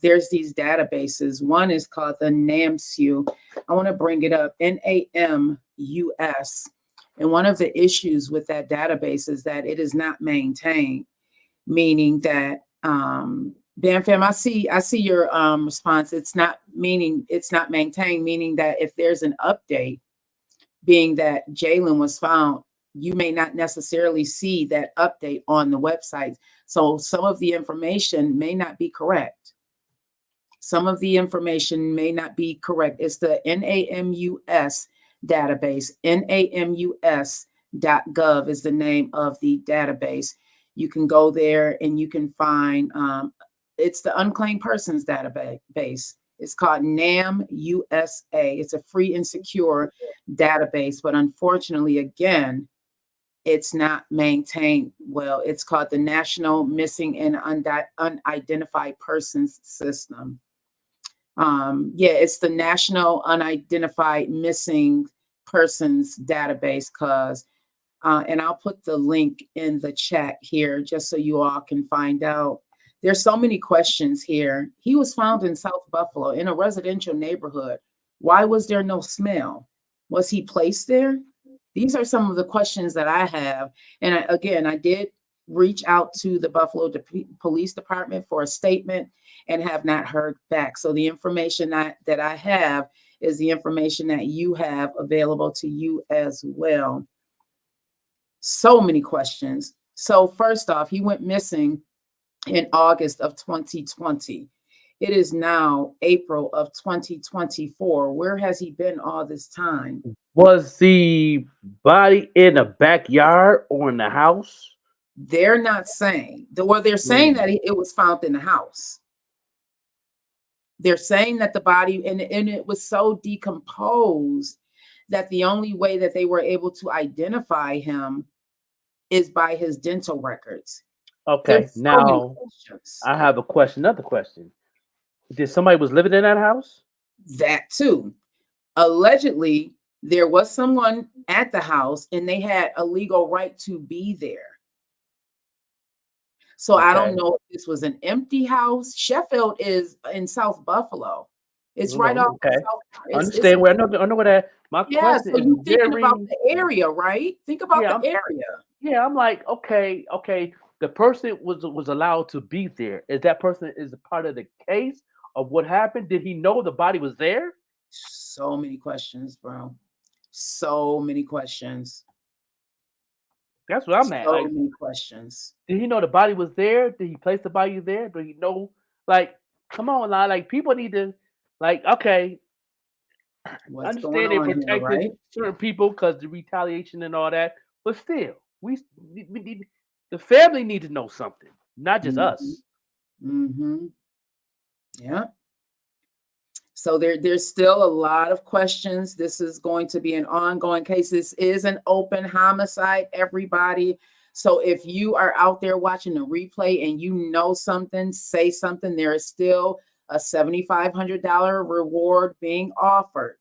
S2: there's these databases. One is called the NAMSU. I want to bring it up, NAMUS. And one of the issues with that database is that it is not maintained, meaning that, Bam Fam, I see your response. It's not maintained, meaning that if there's an update, being that Jalen was found, you may not necessarily see that update on the website. So some of the information may not be correct. Some of the information may not be correct. It's the NAMUS database. NAMUS.gov is the name of the database. You can go there and you can find, it's the unclaimed persons database. It's called NAMUSA. It's a free and secure database, but unfortunately, again, it's not maintained well. It's called the National Missing and Unidentified Persons System. It's the National Unidentified Missing Persons Database, and I'll put the link in the chat here just so you all can find out. There's so many questions here. He was found in South Buffalo in a residential neighborhood. Why was there no smell? Was he placed there? These are some of the questions that I have. And I did reach out to the Buffalo Police Department for a statement and have not heard back. So the information that I have is the information that you have available to you as well. So many questions. So first off, he went missing in August of 2020. It is now April of 2024. Where has he been all this time?
S3: Was the body in a backyard or in the house?
S2: They're not saying. They're saying that it was found in the house. They're saying that the body, and it was so decomposed that the only way that they were able to identify him is by his dental records.
S3: Okay, now I have another question. Did somebody was living in that house?
S2: That too. Allegedly, there was someone at the house and they had a legal right to be there. So I don't know if this was an empty house. Sheffield is in South Buffalo. It's right off.
S3: Okay. Understand where I know where that. My question
S2: so you're
S3: is
S2: thinking about the area, right? Think about the area.
S3: Yeah, I'm like, okay. The person was allowed to be there. Is that person is a part of the case of what happened? Did he know the body was there?
S2: So many questions, bro. So many questions.
S3: That's what I'm at.
S2: So many questions.
S3: Did he know the body was there? Did he place the body there? Did he know? Like, Come on, like people need to, like, okay,
S2: What's going
S3: understand they
S2: on here,
S3: protected
S2: right?
S3: certain people because the retaliation and all that, but still, we need the family need to know something, not just
S2: Mm-hmm.
S3: us.
S2: Mm-hmm. Yeah. So there's still a lot of questions. This is going to be an ongoing case. This is an open homicide, everybody. So if you are out there watching the replay and you know something, say something. There is still a $7,500 reward being offered.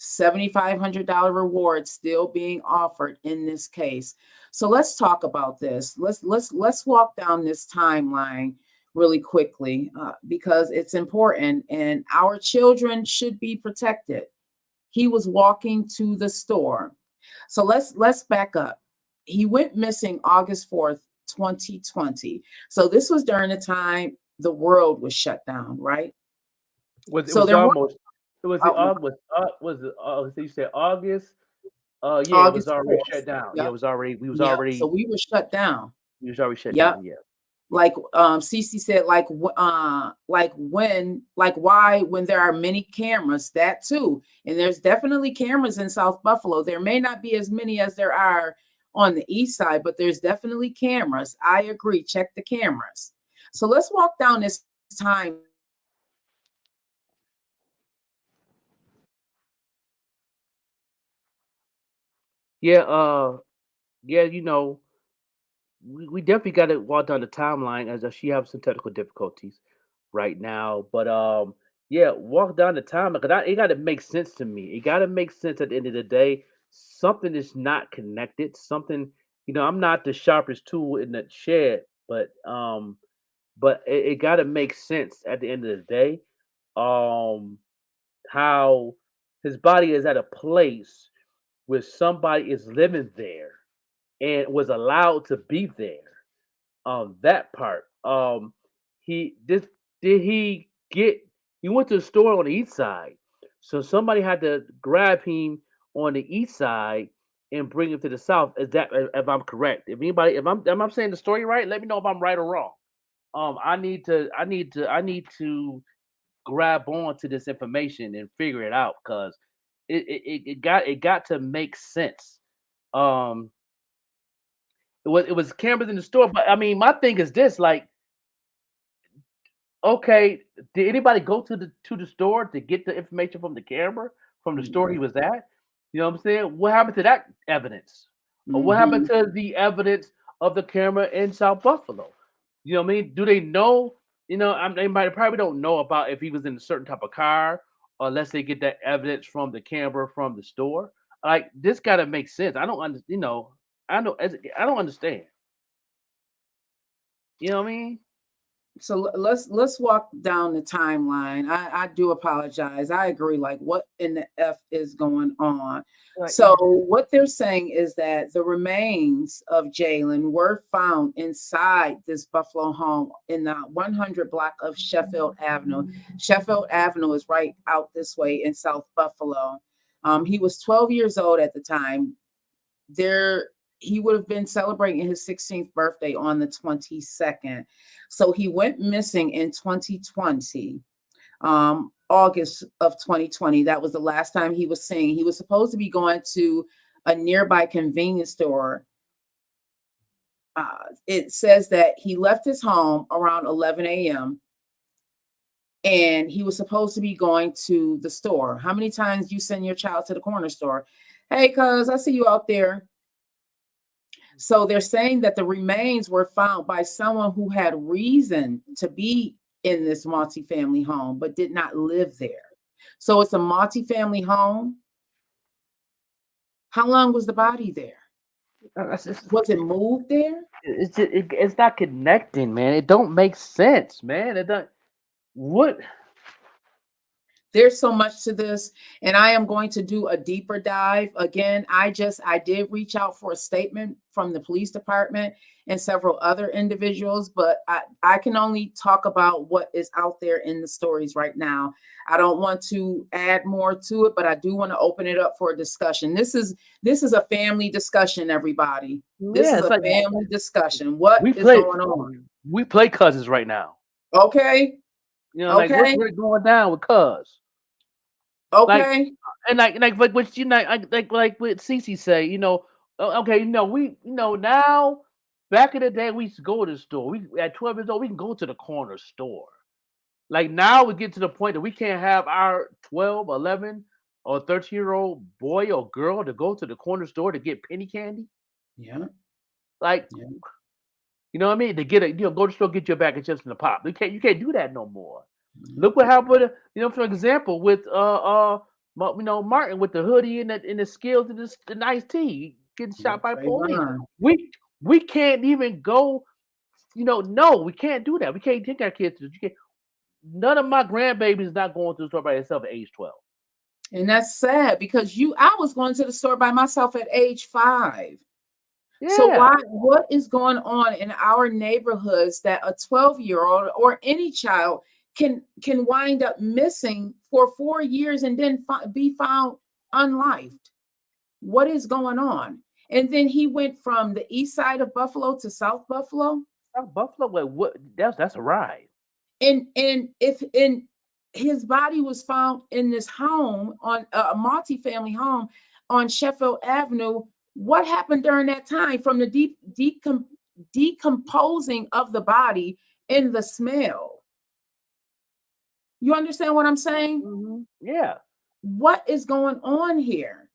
S2: $7,500 reward still being offered in this case. So let's talk about this. Let's walk down this timeline really quickly because it's important and our children should be protected. He was walking to the store. So let's back up. He went missing August 4th, 2020. So this was during the time the world was shut down, right?
S3: Was it
S2: So
S3: was
S2: there were
S3: almost it was the August was it so you said August? Yeah, it was
S2: August
S3: already
S2: 4th.
S3: shut down. Yeah, it
S2: Yep.
S3: was already
S2: Yep. So we were shut down.
S3: we was already shut
S2: Yep.
S3: down. Yeah.
S2: Like Cece said, like why when there are many cameras, that too. And there's definitely cameras in South Buffalo. There may not be as many as there are on the east side, but there's definitely cameras. I agree. Check the cameras. So let's walk down this time.
S3: Yeah, yeah, we definitely got to walk down the timeline as she has some technical difficulties right now. But yeah, walk down the timeline because it got to make sense to me. It got to make sense at the end of the day. Something is not connected. Something, I'm not the sharpest tool in the shed, but it got to make sense at the end of the day. Um, how his body is at a place where somebody is living there and was allowed to be there. That part. He this did he get? He went to the store on the east side, so somebody had to grab him on the east side and bring him to the south. Is that if I'm correct? If anybody, if I'm saying the story right, let me know if I'm right or wrong. I need to grab on to this information and figure it out because it got to make sense. Um, it was cameras in the store, but I mean, my thing is this: like, okay, did anybody go to the store to get the information from the camera from the store he was at? You know what I'm saying? What happened to that evidence? Or what happened to the evidence of the camera in South Buffalo? You know what I mean? Do they know? They might probably don't know about if he was in a certain type of car, unless they get that evidence from the camera from the store. Like this got to make sense. I don't understand. I don't understand. You know what I mean?
S2: So let's walk down the timeline. I do apologize. I agree. Like, what in the F is going on?
S3: Right.
S2: So what they're saying is that the remains of Jalen were found inside this Buffalo home in the 100 block of Sheffield Avenue. Sheffield Avenue is right out this way in South Buffalo. He was 12 years old at the time. He would have been celebrating his 16th birthday on the 22nd. So he went missing in 2020, August of 2020. That was the last time he was seen. He was supposed to be going to a nearby convenience store. It says that he left his home around 11 a.m. and he was supposed to be going to the store. How many times you send your child to the corner store? Hey, cuz I see you out there. So they're saying that the remains were found by someone who had reason to be in this multifamily home, but did not live there. So it's a multifamily home. How long was the body there? Was it moved there?
S3: It's not connecting, man. It don't make sense, man. It don't. What?
S2: There's so much to this, and I am going to do a deeper dive. Again, I did reach out for a statement from the police department and several other individuals, but I can only talk about what is out there in the stories right now. I don't want to add more to it, but I do want to open it up for a discussion. This is a family discussion, everybody. This is a family discussion. What is going on?
S3: We play cousins right now.
S2: Okay.
S3: You know, like what's
S2: Okay.
S3: really going down with Cuz? Like,
S2: Okay.
S3: and like what you know, like what Cece say, you know, okay, you know, we you know now back in the day we used to go to the store. We at 12 years old, we can go to the corner store. Like now we get to the point that we can't have our 12, 11, or 13-year-old boy or girl to go to the corner store to get penny candy.
S2: Yeah.
S3: Like,
S2: Yeah.
S3: you know what I mean? To get a, you know, go to the store, get your bag of chips in the pop. You can't do that no more. Look what happened with, you know, for example, with you know, Martin with the hoodie and the skills and the nice tea getting shot by police.
S2: Trayvon.
S3: We can't even go, you know, no, we can't do that. We can't take our kids to, you can't, none of my grandbabies not going to the store by themselves at age 12.
S2: And that's sad because I was going to the store by myself at age 5. So
S3: Yeah.
S2: what is going on in our neighborhoods that a 12-year-old or any child can wind up missing for 4 years and then be found unlived? What is going on? And then he went from the east side of Buffalo to South Buffalo.
S3: South Buffalo, wait, what? That's a ride.
S2: And if his body was found in this home on a multi-family home on Sheffield Avenue. What happened during that time from the decomposing of the body and the smell? You understand what I'm saying?
S3: Mm-hmm. Yeah.
S2: What is going on here?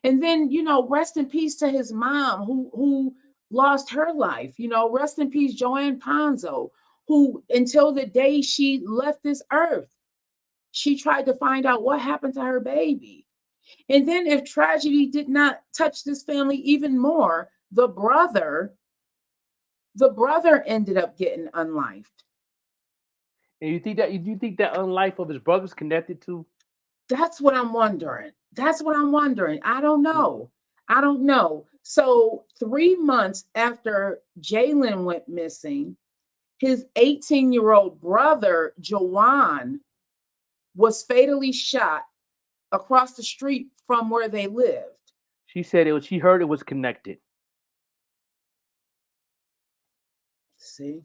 S2: And then, you know, rest in peace to his mom who lost her life. You know, rest in peace, Joanne Ponzo, who until the day she left this earth, she tried to find out what happened to her baby. And then if tragedy did not touch this family even more, the brother ended up getting unlived.
S3: And you think that unlife of his brother's connected to?
S2: That's what I'm wondering. I don't know. So 3 months after Jalen went missing, his 18-year-old brother, Jawan, was fatally shot across the street from where they lived.
S3: She said she heard it was connected.
S2: See?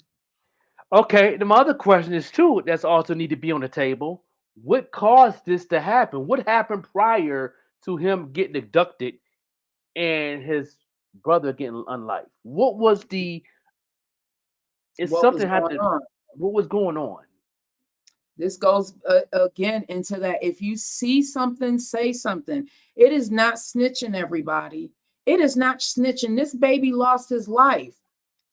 S3: Okay, the other question is too, that's also need to be on the table. What caused this to happen? What happened prior to him getting abducted and his brother getting unlived? What was the
S2: What was going on?
S3: What was going on?
S2: This goes again into that. If you see something, say something. It is not snitching, everybody. It is not snitching. This baby lost his life.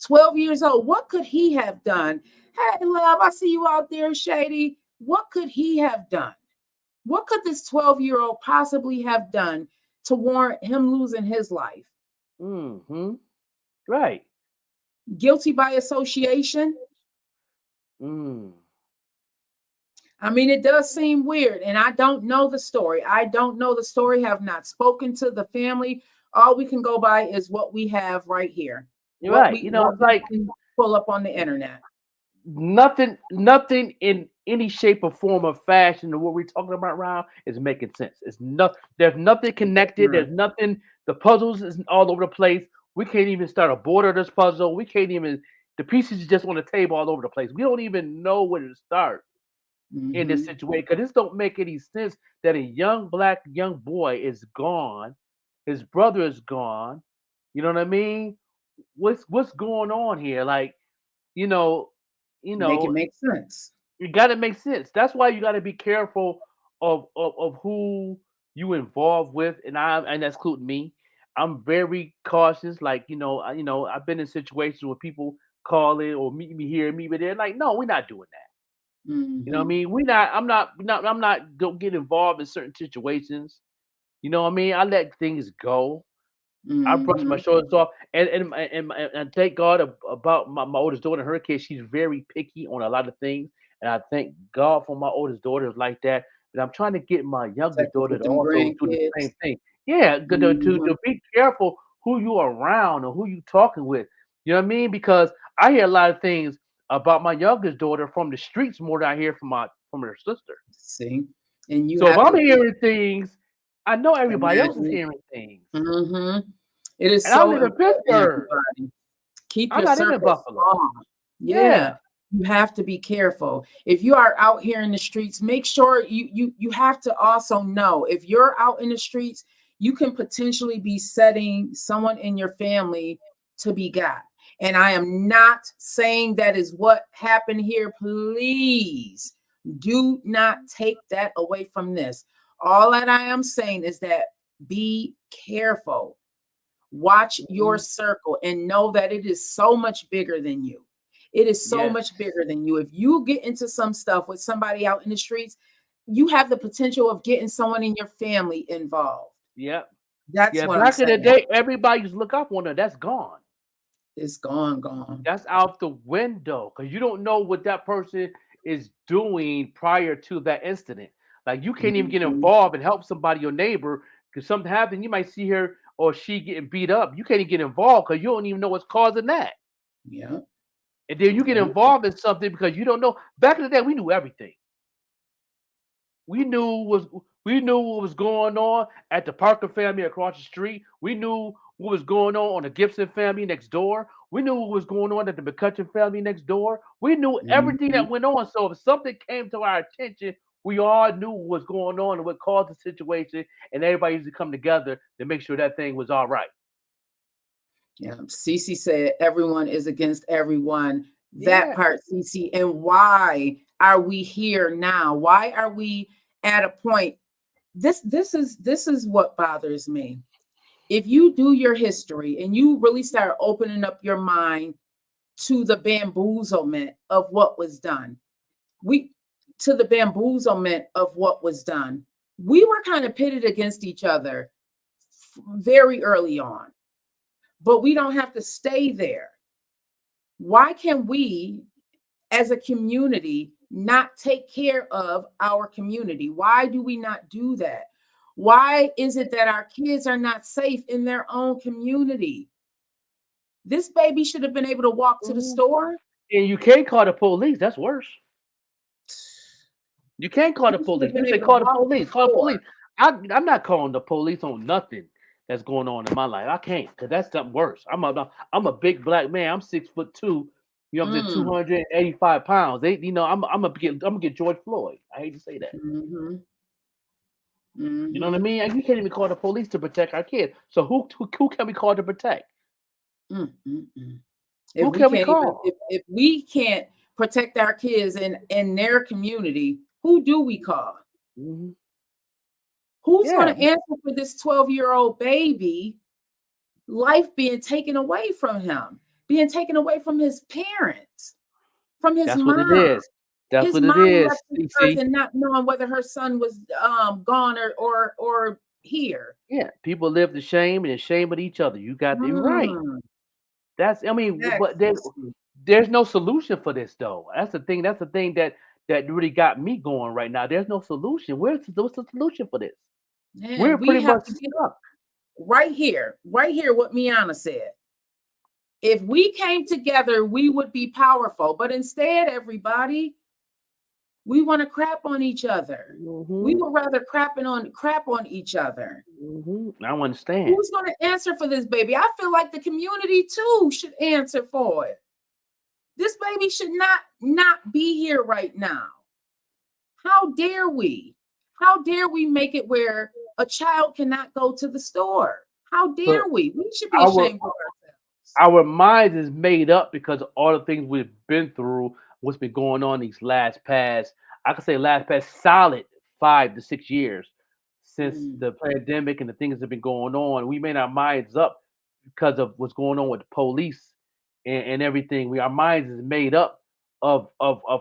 S2: 12 years old. What could he have done? Hey, love, I see you out there, Shady. What could he have done? What could this 12-year-old possibly have done to warrant him losing his life?
S3: Mm-hmm. Right.
S2: Guilty by association?
S3: Mm.
S2: I mean, it does seem weird, and I don't know the story. Have not spoken to the family. All we can go by is what we have right here.
S3: You're right. It's like
S2: pull up on the internet.
S3: Nothing in any shape or form or fashion of what we're talking about now is making sense. There's nothing connected. There's nothing. The puzzles is all over the place. We can't even start a border of this puzzle. We can't even. The pieces are just on the table all over the place. We don't even know where to start. In this situation, because this don't make any sense that a young boy is gone, his brother is gone. You know what I mean? What's going on here? Like,
S2: Make it make sense.
S3: You got to make sense. That's why you got to be careful of who you involved with, and that's including me. I'm very cautious. Like, I've been in situations where people call in or meet me here, meet me there. Like, no, we're not doing that. You know what I mean? I'm not don't get involved in certain situations. You know what I mean? I let things go. I brush my shoulders off, and thank God about my oldest daughter. In her case, she's very picky on a lot of things, and I thank God for my oldest daughter like that. But I'm trying to get my youngest daughter to also do the same thing. Yeah, to be careful who you are around or who you talking with. You know what I mean? Because I hear a lot of things about my youngest daughter from the streets more than I hear from her sister.
S2: See, and
S3: so if I'm hearing things, I know everybody else is hearing things.
S2: It is
S3: and
S2: so.
S3: I live in Pittsburgh.
S2: Keep
S3: I'm
S2: your
S3: not in Buffalo.
S2: Yeah. You have to be careful. If you are out here in the streets, make sure you have to also know if you're out in the streets, you can potentially be setting someone in your family to be got. And I am not saying that is what happened here. Please do not take that away from this. All that I am saying is that be careful. Watch your circle and know that it is so much bigger than you. It is so much bigger than you. If you get into some stuff with somebody out in the streets, you have the potential of getting someone in your family involved.
S3: Yep.
S2: That's what I'm
S3: Back in the
S2: saying.
S3: day, everybody used to look up on her. That's gone.
S2: It's gone.
S3: That's out the window because you don't know what that person is doing prior to that incident. Like you can't even get involved and help somebody, your neighbor, because something happened. You might see her or she getting beat up. You can't even get involved because you don't even know what's causing that.
S2: Yeah.
S3: And then you get involved in something because you don't know. Back in the day, we knew everything. We knew what was going on at the Parker family across the street. We knew what was going on the Gibson family next door. We knew what was going on at the McCutcheon family next door. We knew everything that went on. So if something came to our attention, we all knew what was going on and what caused the situation, and everybody used to come together to make sure that thing was all right.
S2: Yeah, Cece said everyone is against everyone. That part, Cece. And why are we here now? Why are we at a point? This is what bothers me. If you do your history and you really start opening up your mind to the bamboozlement of what was done, we were kind of pitted against each other very early on. But we don't have to stay there. Why can we, as a community, not take care of our community? Why do we not do that? Why is it that our kids are not safe in their own community? This baby should have been able to walk to the store.
S3: And you can't call the police. That's worse. You can't call the police. You say call the police. Call the police. I'm not calling the police on nothing that's going on in my life. I can't, because that's something worse. I'm a big black man. I'm 6'2". You know, I'm saying 285 pounds. I'm gonna get George Floyd. I hate to say that. You know what I mean? And you can't even call the police to protect our kids. So who can we call to protect? Who can we call?
S2: If we can't protect our kids in their community, who do we call? Who's going to answer for this 12-year-old baby life being taken away from him, being taken away from his parents, from his mom?
S3: What it is. That's
S2: his
S3: what
S2: mom
S3: it is.
S2: left this earth and not knowing whether her son was gone or here.
S3: Yeah, people live the shame and the shame with each other. You got it right. But there's no solution for this though. That's the thing. That's the thing that really got me going right now. There's no solution. What's the solution for this?
S2: Man,
S3: We're pretty much stuck.
S2: Right here, what Miana said. If we came together, we would be powerful. But instead, everybody, we want to crap on each other. We would rather crap on each other.
S3: I understand.
S2: Who's going to answer for this baby? I feel like the community too should answer for it. This baby should not be here right now. How dare we? How dare we make it where a child cannot go to the store? How dare we? We should be ashamed of ourselves.
S3: Our minds is made up because of all the things we've been through, what's been going on these last solid 5 to 6 years since the pandemic and the things that have been going on. We made our minds up because of what's going on with the police and everything. Our minds is made up of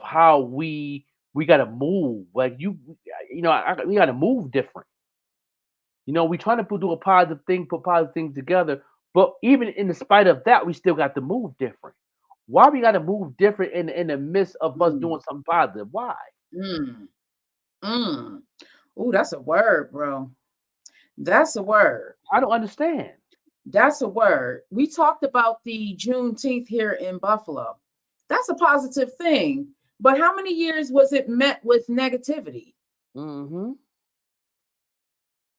S3: how we got to move. Like we got to move different. We try to do a positive thing, put positive things together, but even in spite of that, we still got to move different. Why we got to move different in the midst of us doing something positive? Why?
S2: Oh, that's a word, bro. That's a word.
S3: I don't understand.
S2: That's a word. We talked about the Juneteenth here in Buffalo. That's a positive thing. But how many years was it met with negativity?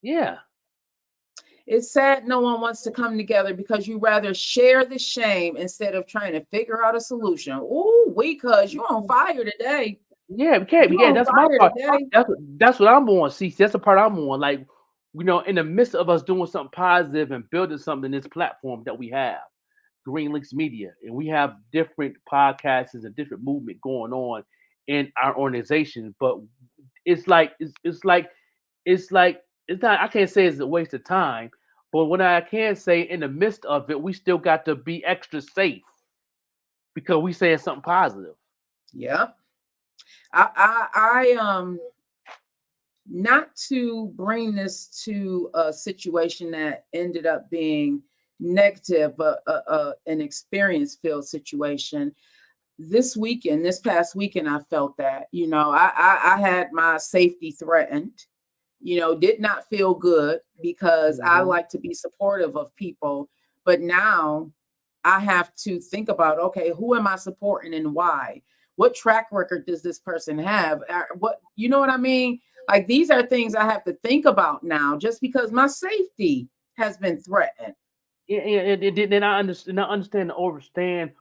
S3: Yeah.
S2: It's sad no one wants to come together because you rather share the shame instead of trying to figure out a solution. Ooh, cuz you're on fire today.
S3: Yeah, we can't.
S2: You're
S3: Yeah,
S2: on
S3: that's my
S2: fire
S3: part.
S2: today.
S3: That's what I'm on. See, that's the part I'm on. Like, in the midst of us doing something positive and building something, this platform that we have, Green Links Media, and we have different podcasts and different movement going on in our organization. But it's not. I can't say it's a waste of time, but what I can say, in the midst of it, we still got to be extra safe because we saying something positive.
S2: Yeah. I not to bring this to a situation that ended up being negative, but an experience filled situation. This past weekend, I felt that, I had my safety threatened, did not feel good because I
S3: Mhm.
S2: like to be supportive of people. But now I have to think about, okay, who am I supporting and why? What track record does this person have? What, you know what I mean? Like, these are things I have to think about now just because my safety has been threatened.
S3: Yeah, and I understand and understand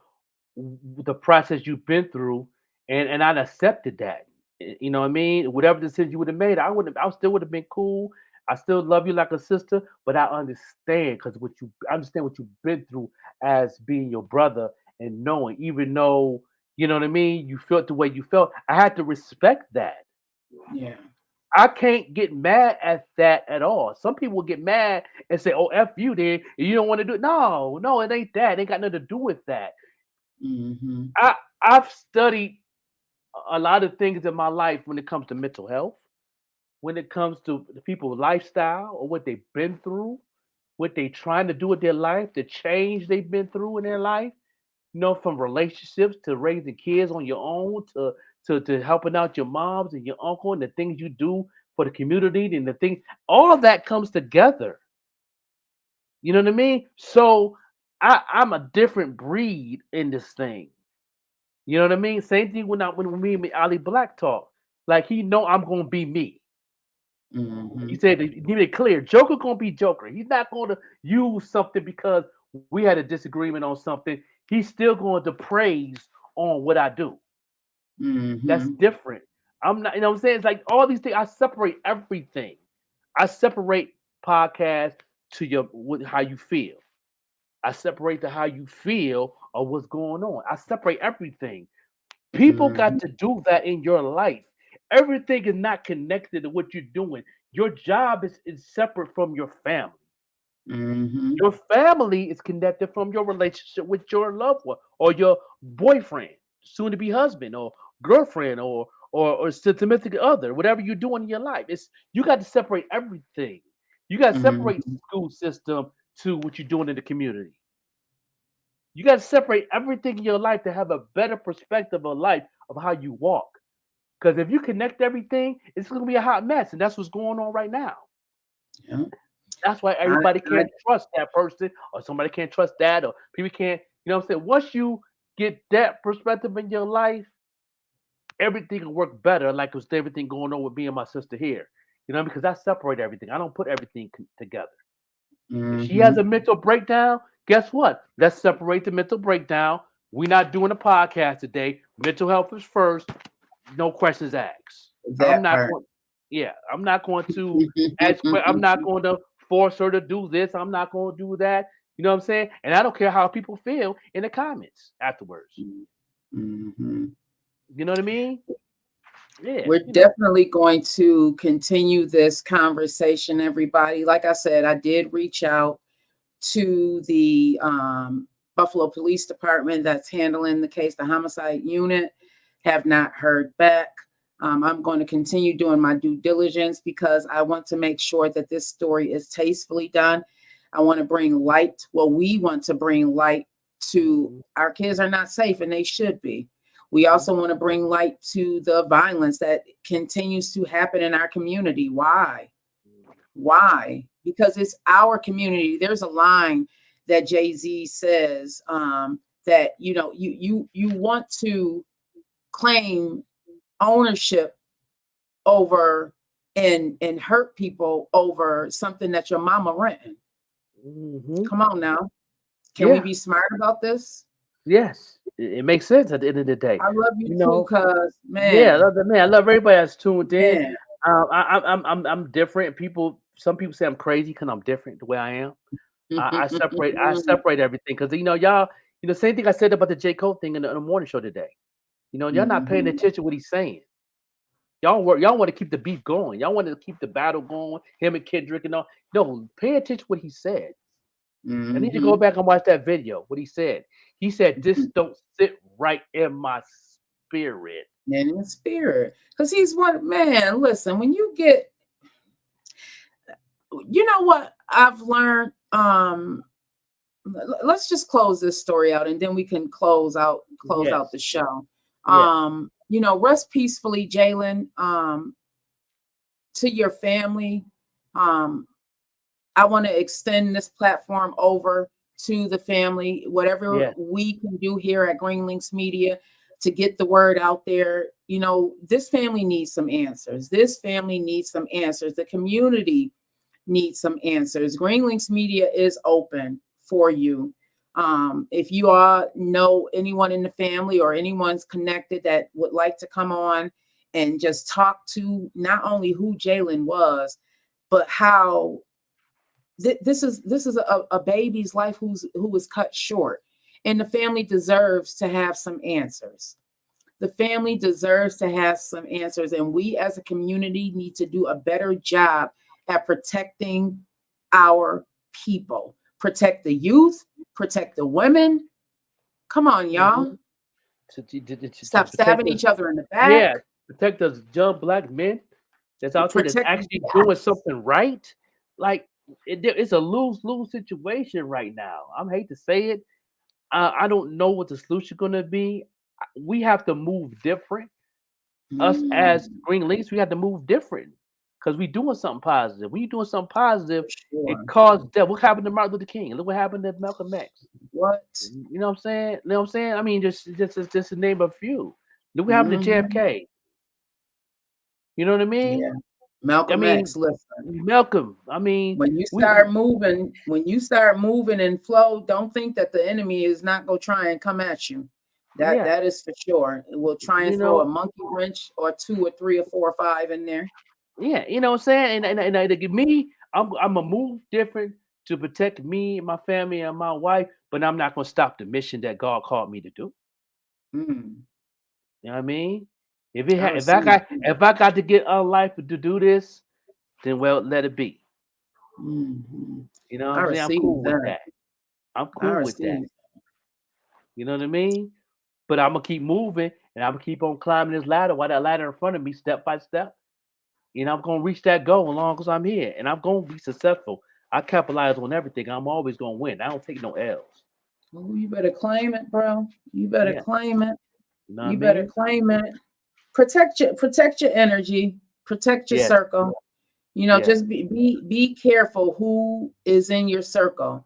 S3: the process you've been through, and I accepted that. You know what I mean? Whatever decision you would have made, I still would have been cool. I still love you like a sister, but I understand because I understand what you've been through as being your brother and knowing, even though you know what I mean, you felt the way you felt. I had to respect that.
S2: Yeah.
S3: I can't get mad at that at all. Some people get mad and say, "Oh, f you, then you don't want to do it." No, no, it ain't that. It ain't got nothing to do with that.
S2: Mm-hmm.
S3: I've studied a lot of things in my life when it comes to mental health, when it comes to the people's lifestyle or what they've been through, what they trying to do with their life, the change they've been through in their life. From relationships to raising kids on your own to helping out your moms and your uncle and the things you do for the community and the things, all of that comes together. You know what I mean? So I'm a different breed in this thing. You know what I mean? Same thing when me and Ali Black talk. Like he know I'm gonna be me. He
S2: Mm-hmm.
S3: said he made it clear. Joker gonna be Joker. He's not gonna use something because we had a disagreement on something. He's still going to praise on what I do. That's
S2: Mm-hmm.
S3: different. I'm not, what I'm saying? It's like all these things, I separate everything. I separate podcast to how you feel. I separate the how you feel or what's going on. I separate everything. People
S2: Mm-hmm.
S3: got to do that in your life. Everything is not connected to what you're doing. Your job is separate from your family.
S2: Mm-hmm.
S3: Your family is connected from your relationship with your loved one or your boyfriend, soon to be husband or girlfriend or significant other, whatever you're doing in your life. It's you got to separate everything. You got to separate
S2: Mm-hmm.
S3: school system to what you're doing in the community. You got to separate everything in your life to have a better perspective of life of how you walk. Because if you connect everything, it's going to be a hot mess, and that's what's going on right now.
S2: Yeah.
S3: That's why
S2: I,
S3: everybody
S2: I,
S3: can't trust that person, or somebody can't trust that, or people can't. You know what I'm saying? Once you get that perspective in your life, everything will work better. Like with everything going on with me and my sister here. Because I separate everything. I don't put everything together. If she has
S2: mm-hmm.
S3: a mental breakdown, guess what? Let's separate the mental breakdown. We're not doing a podcast today. Mental health is first. No questions asked. I'm
S2: That
S3: not
S2: part.
S3: going. Yeah, I'm not going to ask. I'm not going to force her to do this. I'm not going to do that. You know what I'm saying? And I don't care how people feel in the comments afterwards.
S2: Mm-hmm.
S3: You know what I mean? Yeah.
S2: We're definitely going to continue this conversation, everybody. Like I said, I did reach out to the Buffalo Police Department that's handling the case, the homicide unit. Have not heard back. I'm going to continue doing my due diligence because I want to make sure that this story is tastefully done. I want to bring light. Well, we want to bring light to our kids are not safe and they should be. We also want to bring light to the violence that continues to happen in our community. Why? Why? Because it's our community. There's a line that Jay-Z says that you want to claim ownership over and hurt people over something that your mama renting. Come on now. Can we be smart about this?
S3: Yes, it makes sense at the end of the day.
S2: I love you
S3: You
S2: too,
S3: know,
S2: cuz
S3: yeah, I
S2: man,
S3: love the man. I love everybody that's tuned in.
S2: man.
S3: I'm different. Some people say I'm crazy because I'm different the way I am. I separate everything because y'all, same thing I said about the J. Cole thing in the morning show today. Y'all not paying
S2: Mhm.
S3: attention to what he's saying. Y'all want to keep the beef going. Y'all want to keep the battle going. Him and Kendrick and all. No, pay attention to what he said. I need to go
S2: Mhm.
S3: back and watch that video. What he said. He said, "This don't sit right in my spirit."
S2: And in spirit. Because he's what man, listen, when you get you know what I've learned, let's just close this story out and then we can close out
S3: Yes.
S2: the show.
S3: Yes.
S2: Rest peacefully, Jalen, to your family. I want to extend this platform over to the family, whatever
S3: Yes.
S2: we can do here at Green Links Media to get the word out there. This family needs some answers. This family needs some answers. The community needs some answers. Green Links Media is open for you. If you all know anyone in the family or anyone's connected that would like to come on and just talk to not only who Jalen was, but how this is a baby's life who was cut short, and the family deserves to have some answers. The family deserves to have some answers, and we as a community need to do a better job at protecting our people. Protect the youth, protect the women. Come on, y'all.
S3: To
S2: Stop
S3: protect
S2: stabbing
S3: us.
S2: each other in the
S3: Yeah,
S2: back.
S3: protect us young black men that's out there that's
S2: Protect,
S3: actually doing
S2: yes.
S3: something right. Like it's a lose-lose situation right now. I hate to say it. I don't know what the solution going to be. We have to move different. Us as
S2: Mm,
S3: Green Links, we have to move different because we doing something positive. When you doing something positive,
S2: for
S3: it
S2: sure.
S3: caused death. What happened to Martin Luther King? Look what happened to Malcolm X.
S2: What?
S3: You know what I'm saying? You know what I'm saying? I mean, just to name a few. Look what happened to
S2: Mhm.
S3: JFK. You know what I mean?
S2: Yeah.
S3: I
S2: Malcolm
S3: mean,
S2: X, listen.
S3: Malcolm. I mean,
S2: When you
S3: we
S2: start moving, and flow, don't think that the enemy is not going to try and come at you. That
S3: yeah,
S2: that is for sure. It will try and
S3: you
S2: throw a
S3: know,
S2: monkey wrench or two or three or four or five in there.
S3: yeah, you know what I'm saying? And me, I'm gonna move different to protect me and my family and my wife, but I'm not gonna stop the mission that God called me to do.
S2: Mm,
S3: You know what I mean?
S2: I receive.
S3: If I got to get on life to do this, then well let it be.
S2: Mhm.
S3: You know what
S2: I
S3: I'm saying? I'm
S2: receive
S3: cool with
S2: that.
S3: that. I'm
S2: I
S3: cool with that.
S2: receive.
S3: You know what I mean? But I'm gonna keep moving and I'm gonna keep on climbing this ladder while that ladder in front of me, step by step. I'm gonna reach that goal as long as I'm here, and I'm gonna be successful. I capitalize on everything. I'm always gonna win. I don't take no L's.
S2: Oh, you better claim it, bro. You better
S3: Yeah,
S2: claim it.
S3: you know what I
S2: You better
S3: mean?
S2: claim it. Protect your energy. Protect your
S3: Yes,
S2: circle.
S3: yes,
S2: Just be careful who is in your circle.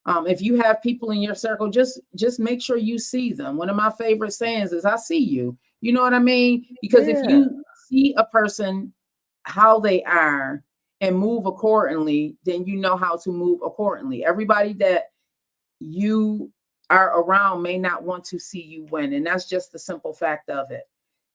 S2: If you have people in your circle, just make sure you see them. One of my favorite sayings is "I see you." You know what I mean? Because if
S3: yeah.
S2: you see a person how they are and move accordingly, then you know how to move accordingly. Everybody that you are around may not want to see you win, and that's just the simple fact of it.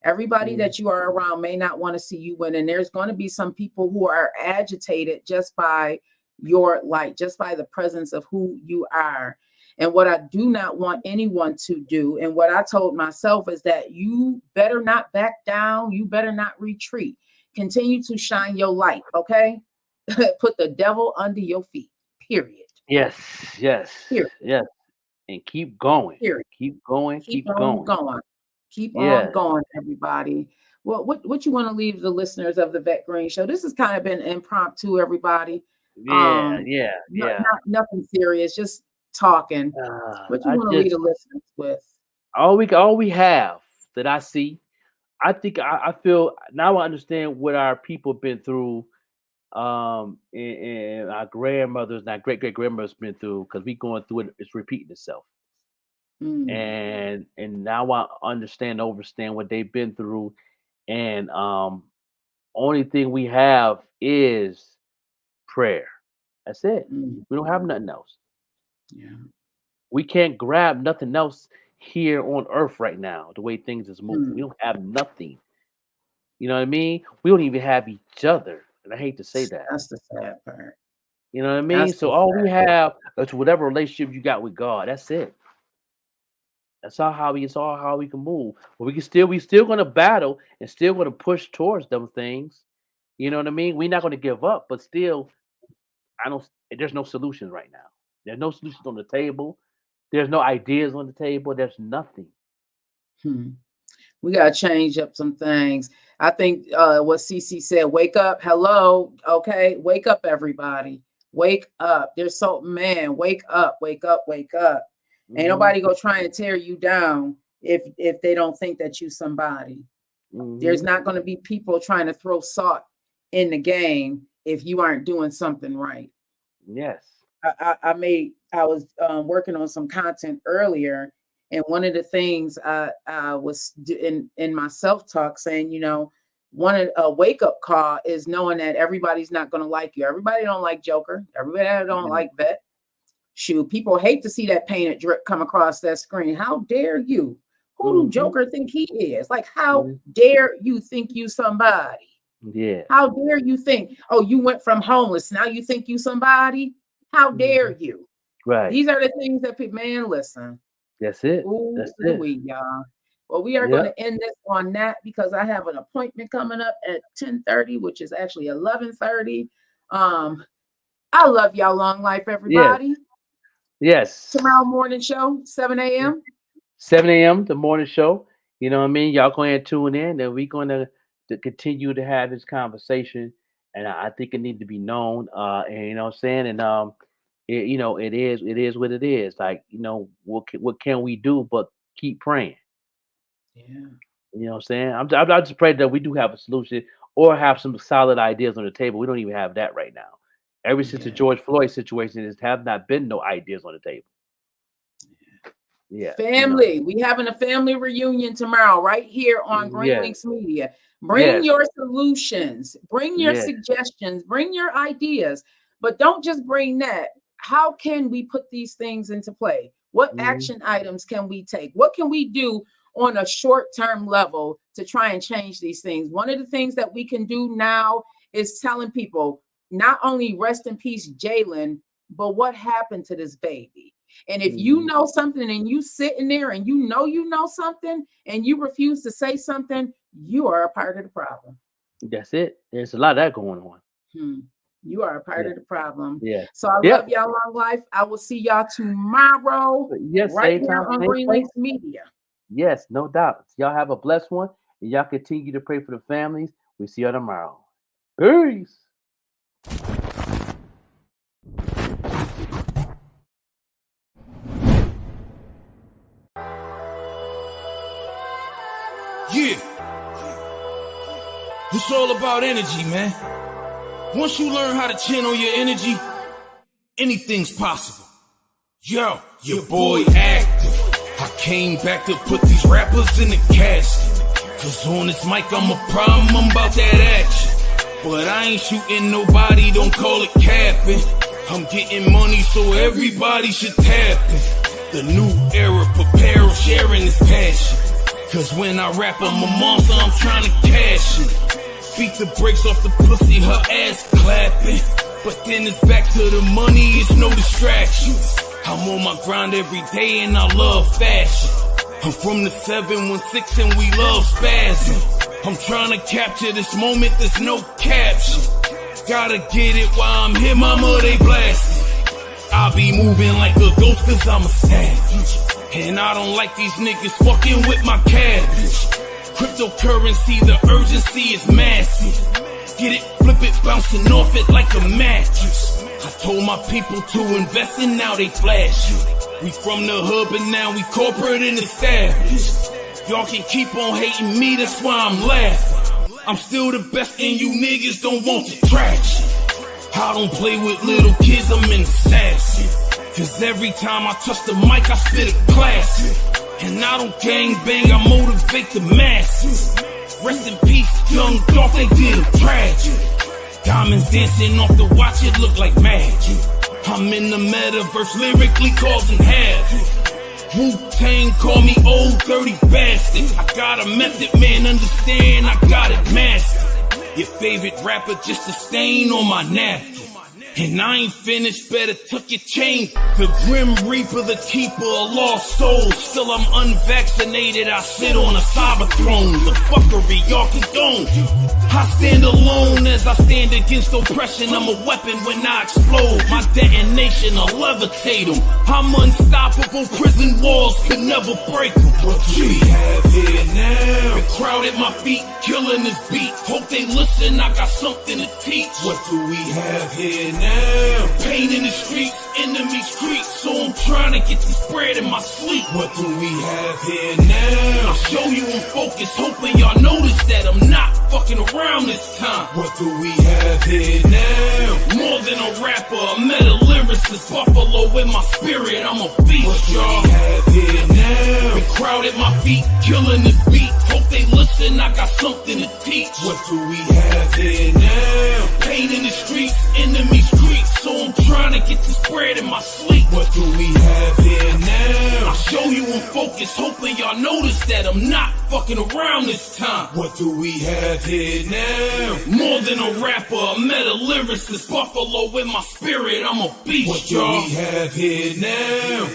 S2: Everybody
S3: Mm,
S2: that you are around may not want to see you win, and there's going to be some people who are agitated just by your light, just by the presence of who you are. And what I do not want anyone to do, and what I told myself, is that you better not back down, you better not retreat. Continue to shine your light, okay? Put the devil under your feet, period.
S3: yes, yes,
S2: Period.
S3: yes. And keep going.
S2: Period.
S3: Keep going.
S2: Keep
S3: Keep
S2: on
S3: going.
S2: going. Keep on
S3: Yeah,
S2: going, everybody. Well, what you want to leave the listeners of the Vet Green Show? This has kind of been impromptu, everybody.
S3: yeah, yeah, yeah.
S2: Nothing serious, just talking. What you
S3: I
S2: want to leave
S3: just
S2: the listeners with?
S3: all we have that I see. I think I feel now I understand what our people been through and our grandmothers and our great grandmothers been through because we going through it, it's repeating itself.
S2: Mm,
S3: And now I understand what they've been through. And only thing we have is prayer. That's it.
S2: Mm.
S3: We don't have nothing else.
S2: Yeah.
S3: We can't grab nothing else here on earth right now, the way things is moving. We don't have nothing. You know what I mean? We don't even have each other. And I hate to say that.
S2: That's the sad part.
S3: You know what I mean?
S2: That's
S3: So
S2: the
S3: all
S2: sad
S3: we have is whatever relationship you got with God. That's it. That's all how we can move. But we still gonna battle and still gonna push towards them things. You know what I mean? We're not gonna give up, but still, there's no solutions right now. There's no solutions on the table. There's no ideas on the table. There's nothing.
S2: We gotta change up some things. I think what CC said, wake up, hello, okay, wake up, everybody. Wake up. There's so wake up, wake up, wake up. Ain't nobody gonna try and tear you down if they don't think that you somebody. There's not gonna be people trying to throw salt in the game if you aren't doing something right.
S3: Yes.
S2: I was working on some content earlier, and one of the things I was in my self-talk saying, you know, a wake-up call is knowing that everybody's not going to like you. Everybody don't like Joker. Everybody don't like Vette. Shoot, people hate to see that painted drip come across that screen. How dare you? Who do Joker think he is? Like, how dare you think you somebody?
S3: Yeah.
S2: How dare you think, oh, you went from homeless, now you think you somebody? How dare you?
S3: Right.
S2: These are the things that people, man, listen.
S3: That's it. That's it.
S2: Y'all. Well, we are going to end this on that because I have an appointment coming up at 10:30, which is actually 11:30. I love y'all. Long life, everybody.
S3: Yes.
S2: Tomorrow morning show, 7 a.m.
S3: 7 a.m. the morning show. You know what I mean? Y'all go ahead and tune in, and we're going to continue to have this conversation. And I think it needs to be known. And you know what I'm saying? And it is what it is. Like, you know, what can we do but keep praying?
S2: Yeah.
S3: You know what I'm saying? I just pray that we do have a solution or have some solid ideas on the table. We don't even have that right now. Ever since the George Floyd situation, there have not been no ideas on the table. Yeah.
S2: Family, you know. We having a family reunion tomorrow right here on Green Lynx Media. Bring your solutions, bring your suggestions, bring your ideas, but don't just bring that. How can we put these things into play? What action items can we take? What can we do on a short-term level to try and change these things? One of the things that we can do now is telling people not only rest in peace, Jalen, but what happened to this baby? And if you know something and you sitting there and you know something and you refuse to say something, you are a part of the problem.
S3: That's it. There's a lot of that going on.
S2: You are a part of the problem.
S3: Yeah.
S2: So I love y'all. Long life. I will see y'all tomorrow.
S3: Yes.
S2: Right here on Green Lynx Media.
S3: Yes, no doubt. Y'all have a blessed one. And y'all continue to pray for the families. We'll see y'all tomorrow. Peace.
S12: Yeah. It's all about energy, man. Once you learn how to channel your energy, anything's possible. Yo, your boy active. I came back to put these rappers in the casket. Cause on this mic I'm a problem, I'm about that action. But I ain't shooting nobody, don't call it capping. I'm getting money so everybody should tap it. The new era, prepare, sharing this passion. Cause when I rap, I'm a monster, I'm trying to cash it. Beat the brakes off the pussy, her ass clapping. But then it's back to the money, it's no distraction. I'm on my grind every day and I love fashion. I'm from the 716 and we love spazzing. I'm trying to capture this moment, there's no caption. Gotta get it while I'm here, mama, they blasting. I be moving like a ghost cause I'm a savage. And I don't like these niggas fucking with my cabbage. Cryptocurrency, the urgency is massive. Get it, flip it, bouncing off it like a mattress. I told my people to invest and now they flashing. We from the hood but now we corporate and established. Y'all can keep on hating me, that's why I'm laughing. I'm still the best and you niggas don't want the traction. I don't play with little kids, I'm an assassin. Cause every time I touch the mic, I spit a classic. And I don't gang bang, I motivate the masses. Rest in peace, young thought they did a tragic. Diamonds dancing off the watch, it look like magic. I'm in the metaverse, lyrically causing havoc. Wu-Tang call me old dirty bastard. I got a method, man, understand I got it mastered. Your favorite rapper just a stain on my napkin. And I ain't finished, better tuck your chain. The Grim Reaper, the keeper of lost souls. Still I'm unvaccinated, I sit on a cyber throne. The fuckery y'all condone. I stand alone as I stand against oppression. I'm a weapon when I explode. My detonation will levitate them. I'm unstoppable, prison walls could never break them. What do we have here now? The crowd at my feet, killing this beat. Hope they listen, I got something to teach. What do we have here now? Pain in the streets, enemy streets. So I'm trying to get this bread in my sleep. What do we have here now? I'll show you in focus, hoping y'all notice that I'm not fucking around this time. What do we have here now? More than a rapper, a meta lyricist. Buffalo in my spirit, I'm a beast. What do we have here now? The crowd at my feet, killing this beat. Hope they listen, I got something to teach. What do we have here now? Pain in the streets, enemy streets. So I'm trying to get this bread in my sleep. What do we have here now? I'll show you in focus, hoping y'all notice that I'm not fucking around this time. What do we have here now? More than a rapper, a meta lyricist. Buffalo in my spirit, I'm a beast, y'all. What do we have here now?